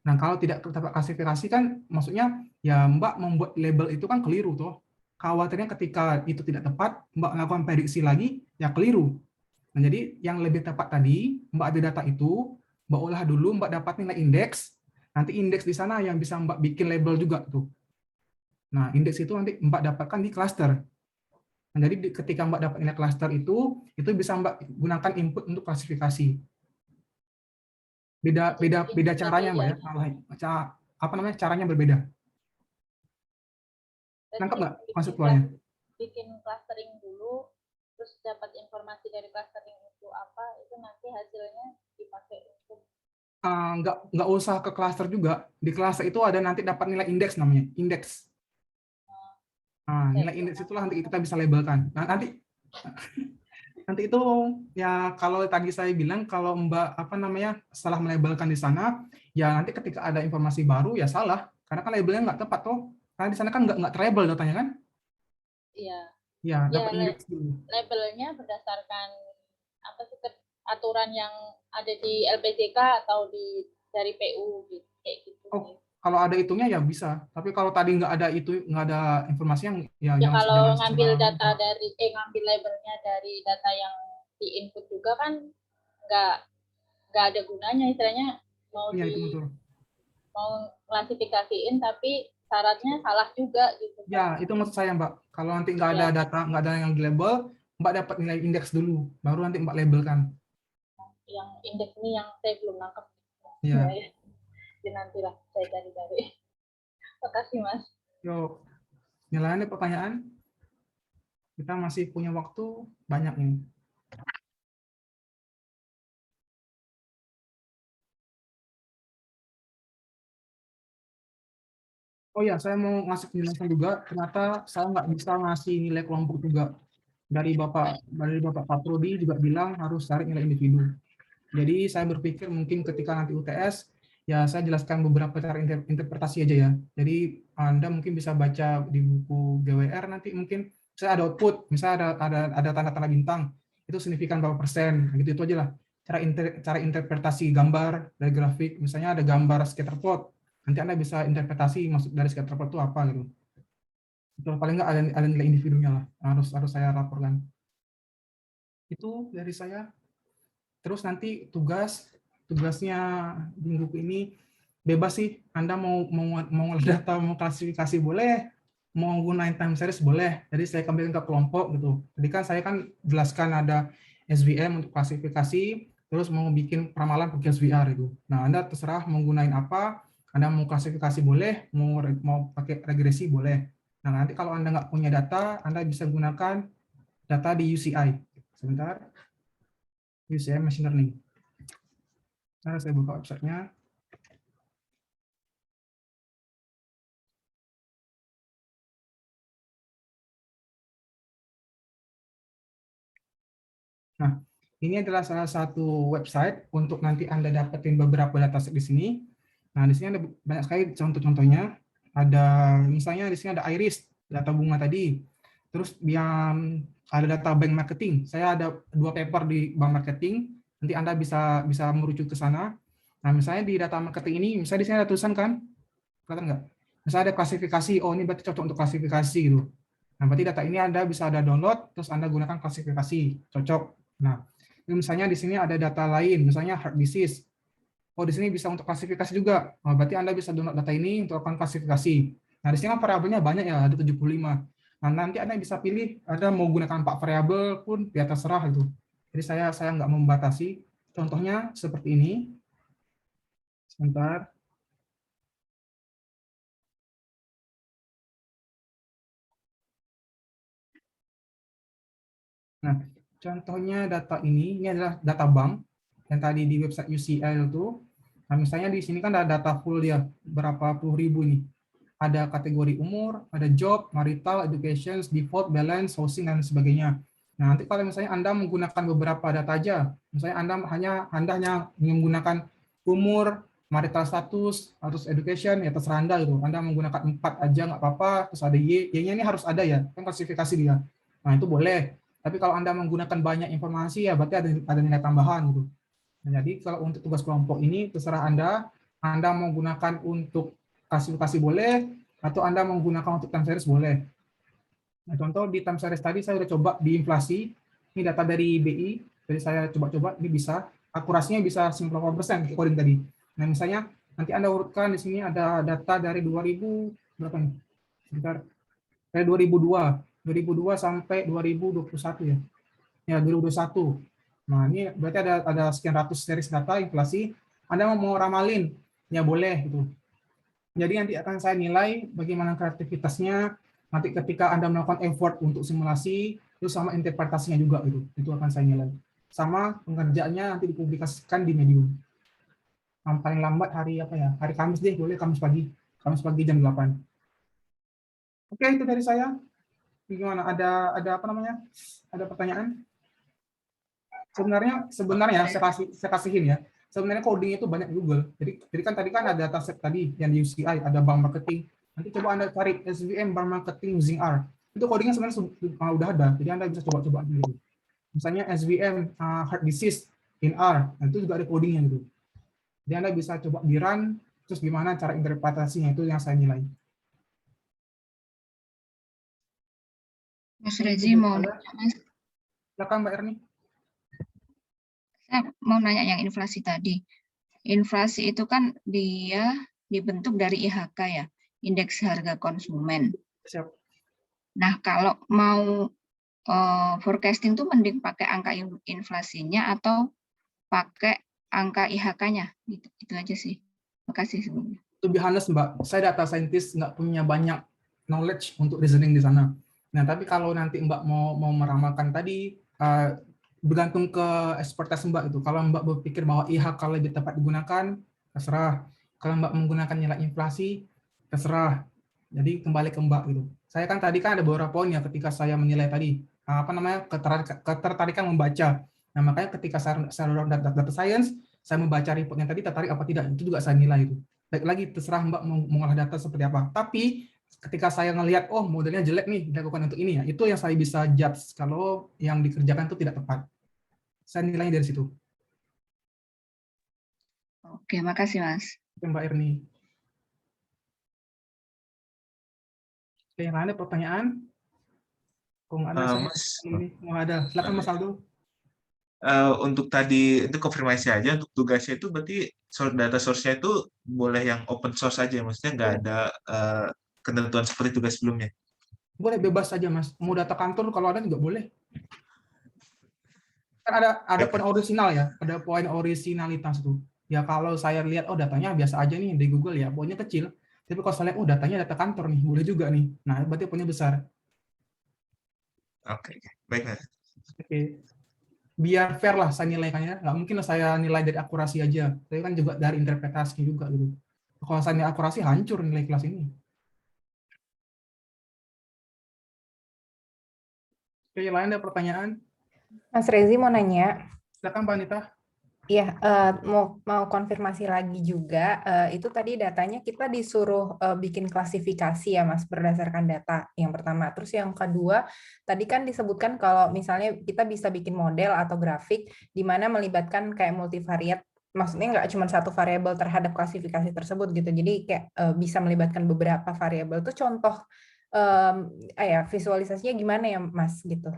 Nah, kalau tidak tepat klasifikasi kan maksudnya ya Mbak membuat label itu kan keliru toh. Khawatirnya ketika itu tidak tepat, Mbak melakukan prediksi lagi, ya keliru. Nah, jadi yang lebih tepat tadi, Mbak ada data itu, Mbak olah dulu, Mbak dapat nilai indeks, nanti indeks di sana yang bisa Mbak bikin label juga tuh. Nah, indeks itu nanti Mbak dapatkan di cluster. Nah, jadi ketika Mbak dapat nilai cluster itu bisa Mbak gunakan input untuk klasifikasi. Beda caranya Mbak ya. Apa namanya? Caranya berbeda. Nangkep nggak konseptualnya? Bikin clustering dulu, terus dapat informasi dari clustering itu apa, itu nanti hasilnya dipakai untuk nggak usah ke cluster juga. Di cluster itu ada nanti dapat nilai indeks namanya, indeks. Nah, nilai indeks itulah nanti kita bisa labelkan. Nah, nanti itu ya kalau tadi saya bilang kalau Mbak apa namanya salah melabelkan di sana, ya nanti ketika ada informasi baru ya salah karena kan labelnya nggak tepat toh. Karena di sana kan nggak terlabel datanya kan? Iya. Ya, dapat indeks dulu. Labelnya berdasarkan apa sih aturan yang ada di LPJK atau dari PU gitu kayak gitu. Oh, kalau ada hitungnya ya bisa. Tapi kalau tadi nggak ada informasi yang ya kalau ngambil data dari ngambil labelnya dari data yang di input juga kan nggak ada gunanya istilahnya mau mau klasifikasiin tapi syaratnya salah juga gitu. Ya, itu maksud saya Mbak. Kalau nanti nggak ada data, nggak ada yang label, Mbak dapat nilai indeks dulu, baru nanti Mbak labelkan. Yang indeks ini yang saya belum nangkep. Iya. Ya, nantilah saya cari-cari. Makasih Mas. Yuk, nilainya pertanyaan. Kita masih punya waktu banyak ini. Oh ya, saya mau ngasih penjelasan juga. Ternyata saya nggak bisa ngasih nilai kelompok juga. Dari Bapak Patrodi juga bilang harus cari nilai individu. Jadi saya berpikir mungkin ketika nanti UTS, ya saya jelaskan beberapa cara interpretasi aja ya. Jadi Anda mungkin bisa baca di buku GWR nanti mungkin saya ada output, misalnya ada tanda-tanda bintang, itu signifikan berapa persen, gitu itu aja lah. Cara interpretasi gambar dari grafik, misalnya ada gambar scatter plot, nanti Anda bisa interpretasi maksud dari scatter plot itu apa gitu. Itu paling nggak ada nilai individunya lah, harus saya laporkan. Itu dari saya. Terus nanti tugasnya di buku ini bebas sih. Anda mau data, mau klasifikasi boleh, mau gunain time series boleh. Jadi saya kembalikan ke kelompok gitu. Jadi kan saya kan jelaskan ada SVM untuk klasifikasi, terus mau bikin ramalan pakai SVR itu. Nah, Anda terserah mau gunain apa. Anda mau klasifikasi boleh, mau pakai regresi boleh. Nah, nanti kalau Anda nggak punya data, Anda bisa gunakan data di UCI. Sebentar. UCI Machine Learning. Nah, saya buka websitenya. Nah, ini adalah salah satu website untuk nanti Anda dapetin beberapa dataset di sini. Nah, di sini ada banyak sekali contoh-contohnya. Ada misalnya di sini ada Iris, data bunga tadi. Terus dia ada data bank marketing. Saya ada 2 paper di bank marketing. Nanti Anda bisa merujuk ke sana. Nah, misalnya di data marketing ini, misalnya di sini ada tulisan kan? Kelihatan nggak? Misalnya ada klasifikasi, oh ini berarti cocok untuk klasifikasi gitu. Nah, berarti data ini Anda bisa ada download, terus Anda gunakan klasifikasi, cocok. Nah, misalnya di sini ada data lain, misalnya heart disease. Oh, di sini bisa untuk klasifikasi juga. Oh, berarti Anda bisa download data ini untuk melakukan klasifikasi. Nah, di sini kan variabelnya banyak ya, ada 75. Nah, nanti Anda bisa pilih, Anda mau gunakan 4 variabel pun ya terserah itu. Jadi saya nggak membatasi. Contohnya seperti ini. Sebentar. Nah, contohnya data ini adalah data bank yang tadi di website UCL itu. Nah, misalnya di sini kan ada data full dia, berapa puluh ribu nih. Ada kategori umur, ada job, marital, education, default, balance, housing, dan sebagainya. Nah, nanti kalau misalnya Anda menggunakan beberapa data aja, misalnya Anda hanya menggunakan umur, marital status, atau education, ya terserah Anda gitu. Anda menggunakan 4 aja nggak apa-apa, terus ada Y-nya ini harus ada ya, kan klasifikasi dia. Nah, itu boleh. Tapi kalau Anda menggunakan banyak informasi, ya berarti ada nilai tambahan gitu. Nah, jadi kalau untuk tugas kelompok ini, terserah Anda mau gunakan untuk klasifikasi boleh, atau Anda menggunakan untuk time series boleh. Nah, contoh di time series tadi saya sudah coba di inflasi, ini data dari BI, jadi saya coba-coba, ini bisa, akurasinya bisa 98% coding tadi. Nah, misalnya nanti Anda urutkan di sini ada data dari 2000, berapa nih? Sebentar, dari 2002 sampai 2021 ya. Ya, 2021. Nah, ini berarti ada sekian ratus series data inflasi. Anda mau ramalin, ya boleh gitu. Jadi nanti akan saya nilai bagaimana kreativitasnya nanti ketika Anda melakukan effort untuk simulasi, itu sama interpretasinya juga gitu. Itu akan saya nilai. Sama pengerjaannya nanti dipublikasikan di Medium. Yang paling lambat hari apa ya? Hari Kamis deh, boleh Kamis pagi. Kamis pagi jam 8. Oke, itu dari saya. Gimana? Ada apa namanya? Ada pertanyaan? Sebenarnya saya kasihin ya. Sebenarnya coding itu banyak di Google. Jadi kan tadi kan ada dataset tadi yang di UCI, ada bank marketing. Nanti coba Anda cari SVM bank marketing using R. Itu codingnya sebenarnya udah ada. Jadi Anda bisa coba-coba dulu. Misalnya SVM heart disease in R, nah, itu juga ada codingnya gitu. Jadi Anda bisa coba di run, terus gimana cara interpretasinya, itu yang saya nilai. Mas Rezi mau nanya, Mas. Silakan Mbak Erni. Saya mau nanya yang inflasi tadi. Inflasi itu kan dia dibentuk dari IHK ya, indeks harga konsumen. Siap. Nah, kalau mau forecasting tuh mending pakai angka inflasinya atau pakai angka IHK-nya? Itu aja sih. Makasih sebelumnya. To be honest Mbak, saya data scientist nggak punya banyak knowledge untuk reasoning di sana. Nah, tapi kalau nanti Mbak mau meramalkan tadi, bergantung ke expertise Mbak itu. Kalau Mbak berpikir bahwa IHK lebih tepat digunakan, terserah. Kalau Mbak menggunakan nilai inflasi, terserah. Jadi kembali ke Mbak gitu. Saya kan tadi kan ada beberapa poin ya ketika saya menilai tadi, ketertarikan membaca. Nah, makanya ketika saya data science, saya membaca reportnya tadi tertarik apa tidak, itu juga saya nilai itu. Baik lagi terserah Mbak mau mengolah data seperti apa. Tapi ketika saya ngelihat, oh modelnya jelek nih, dilakukan untuk ini ya, itu yang saya bisa judge kalau yang dikerjakan itu tidak tepat. Saya nilainya dari situ. Oke, makasih Mas. Oke, Mbak Erni. Oke, yang lain ada pertanyaan? Kok nggak ada, Mas, nggak ada. Silakan Mas Aldo. untuk tadi itu konfirmasi aja, untuk tugasnya itu berarti data source-nya itu boleh yang open source aja, maksudnya nggak ada ketentuan seperti tugas sebelumnya. Boleh bebas saja Mas. Mau data kantor kalau ada juga boleh. Kan ada poin orisinal ya, ada poin orisinalitas tuh. Ya kalau saya lihat, oh datanya biasa aja nih di Google ya, poinnya kecil. Tapi kalau saya lihat, oh datanya data kantor nih, boleh juga nih. Nah berarti poinnya besar. Oke, baik Mas. Oke. Biar fair lah saya nilaikannya, nggak mungkin lah saya nilai dari akurasi aja, tapi kan juga dari interpretasi juga gitu. Kalau saya nilai akurasi hancur nilai kelas ini. Oke, yang lain ada pertanyaan? Mas Rezi mau nanya. Silakan Mbak Anita. Iya, mau konfirmasi lagi juga, itu tadi datanya kita disuruh bikin klasifikasi ya Mas, berdasarkan data yang pertama. Terus yang kedua, tadi kan disebutkan kalau misalnya kita bisa bikin model atau grafik di mana melibatkan kayak multivariat, maksudnya nggak cuma satu variabel terhadap klasifikasi tersebut gitu. Jadi kayak bisa melibatkan beberapa variabel. Itu contoh visualisasinya gimana ya Mas gitu?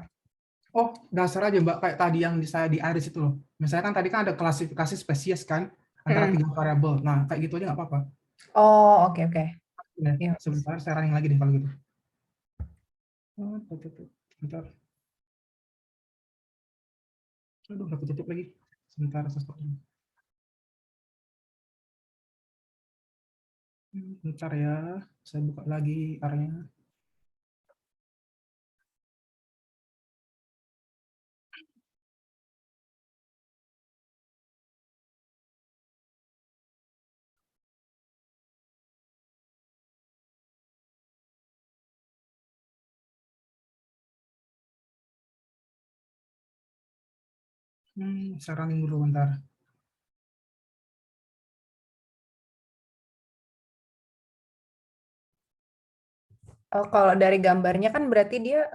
Oh, dasar aja Mbak, kayak tadi yang saya di Iris itu loh. Misalnya kan tadi kan ada klasifikasi spesies kan, antara 3 variabel. Nah, kayak gitu aja nggak apa-apa. Oh, oke. Ya, sebentar, saya running lagi deh kalau gitu. Sebentar. Aduh, udah ketutup lagi. Sebentar, saya stop. Bentar ya, saya buka lagi area. Saya running dulu bentar. Kalau dari gambarnya kan berarti dia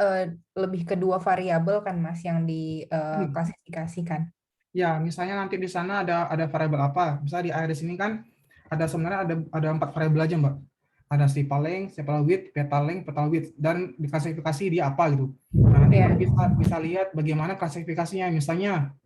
lebih ke 2 variabel kan Mas yang diklasifikasikan. Ya, misalnya nanti di sana ada variabel apa? Misalnya di Iris ini kan sebenarnya ada 4 variabel aja Mbak. Ada sepal length, sepal width, petal length, petal width, dan diklasifikasi dia apa gitu. Nah, nanti bisa lihat bagaimana klasifikasinya. Misalnya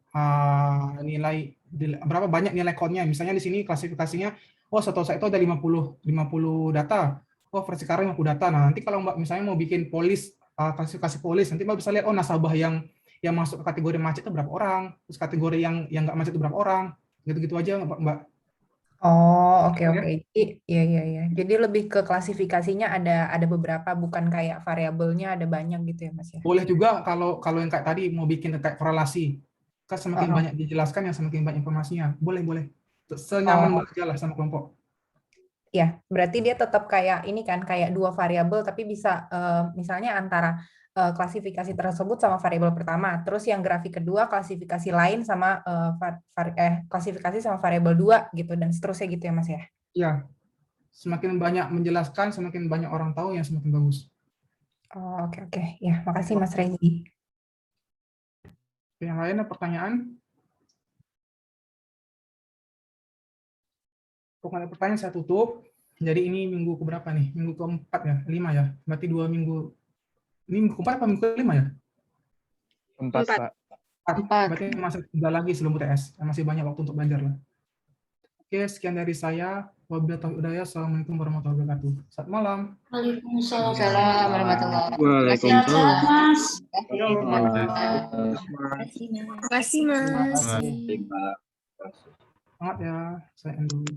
nilai berapa banyak nilai count-nya. Misalnya di sini klasifikasinya, oh setahu saya itu ada 50 data. Oh versi sekarang 50 data. Nah, nanti kalau Mbak misalnya mau bikin polis, klasifikasi polis, nanti Mbak bisa lihat, oh nasabah yang masuk ke kategori macet itu berapa orang, terus kategori yang nggak macet itu berapa orang, gitu-gitu aja Mbak. Oh, oke. Iya. Jadi lebih ke klasifikasinya ada beberapa, bukan kayak variabelnya ada banyak gitu ya Mas ya. Boleh juga kalau yang kayak tadi mau bikin kayak korelasi, kan semakin banyak dijelaskan yang semakin banyak informasinya. Boleh. Senyaman Mbak aja lah sama kelompok. Ya, berarti dia tetap kayak ini kan, kayak 2 variabel, tapi bisa misalnya antara klasifikasi tersebut sama variabel pertama, terus yang grafik kedua klasifikasi lain sama klasifikasi sama variabel 2 gitu, dan seterusnya gitu ya Mas ya? Iya, semakin banyak menjelaskan, semakin banyak orang tahu yang semakin bagus. Oh, oke. Ya, makasih Mas Rezi. Yang lain ada pertanyaan? Kalau ada pertanyaan saya tutup. Jadi ini minggu keberapa nih? Minggu keempat ya? 5 ya? Berarti 2 minggu. Ini minggu keempat apa minggu kelima ya? 4, Pak. 4. Berarti masih 3 lagi sebelum UTS. Masih banyak waktu untuk belajar lah. Oke, sekian dari saya. Wabillahi taufiq wal hidayah. Assalamualaikum warahmatullahi wabarakatuh. Selamat malam. Waalaikumsalam. Waalaikumsalam warahmatullahi Sehat-sehat, Mas. Terima kasih, Mas. Semangat ya. Saya end dulu.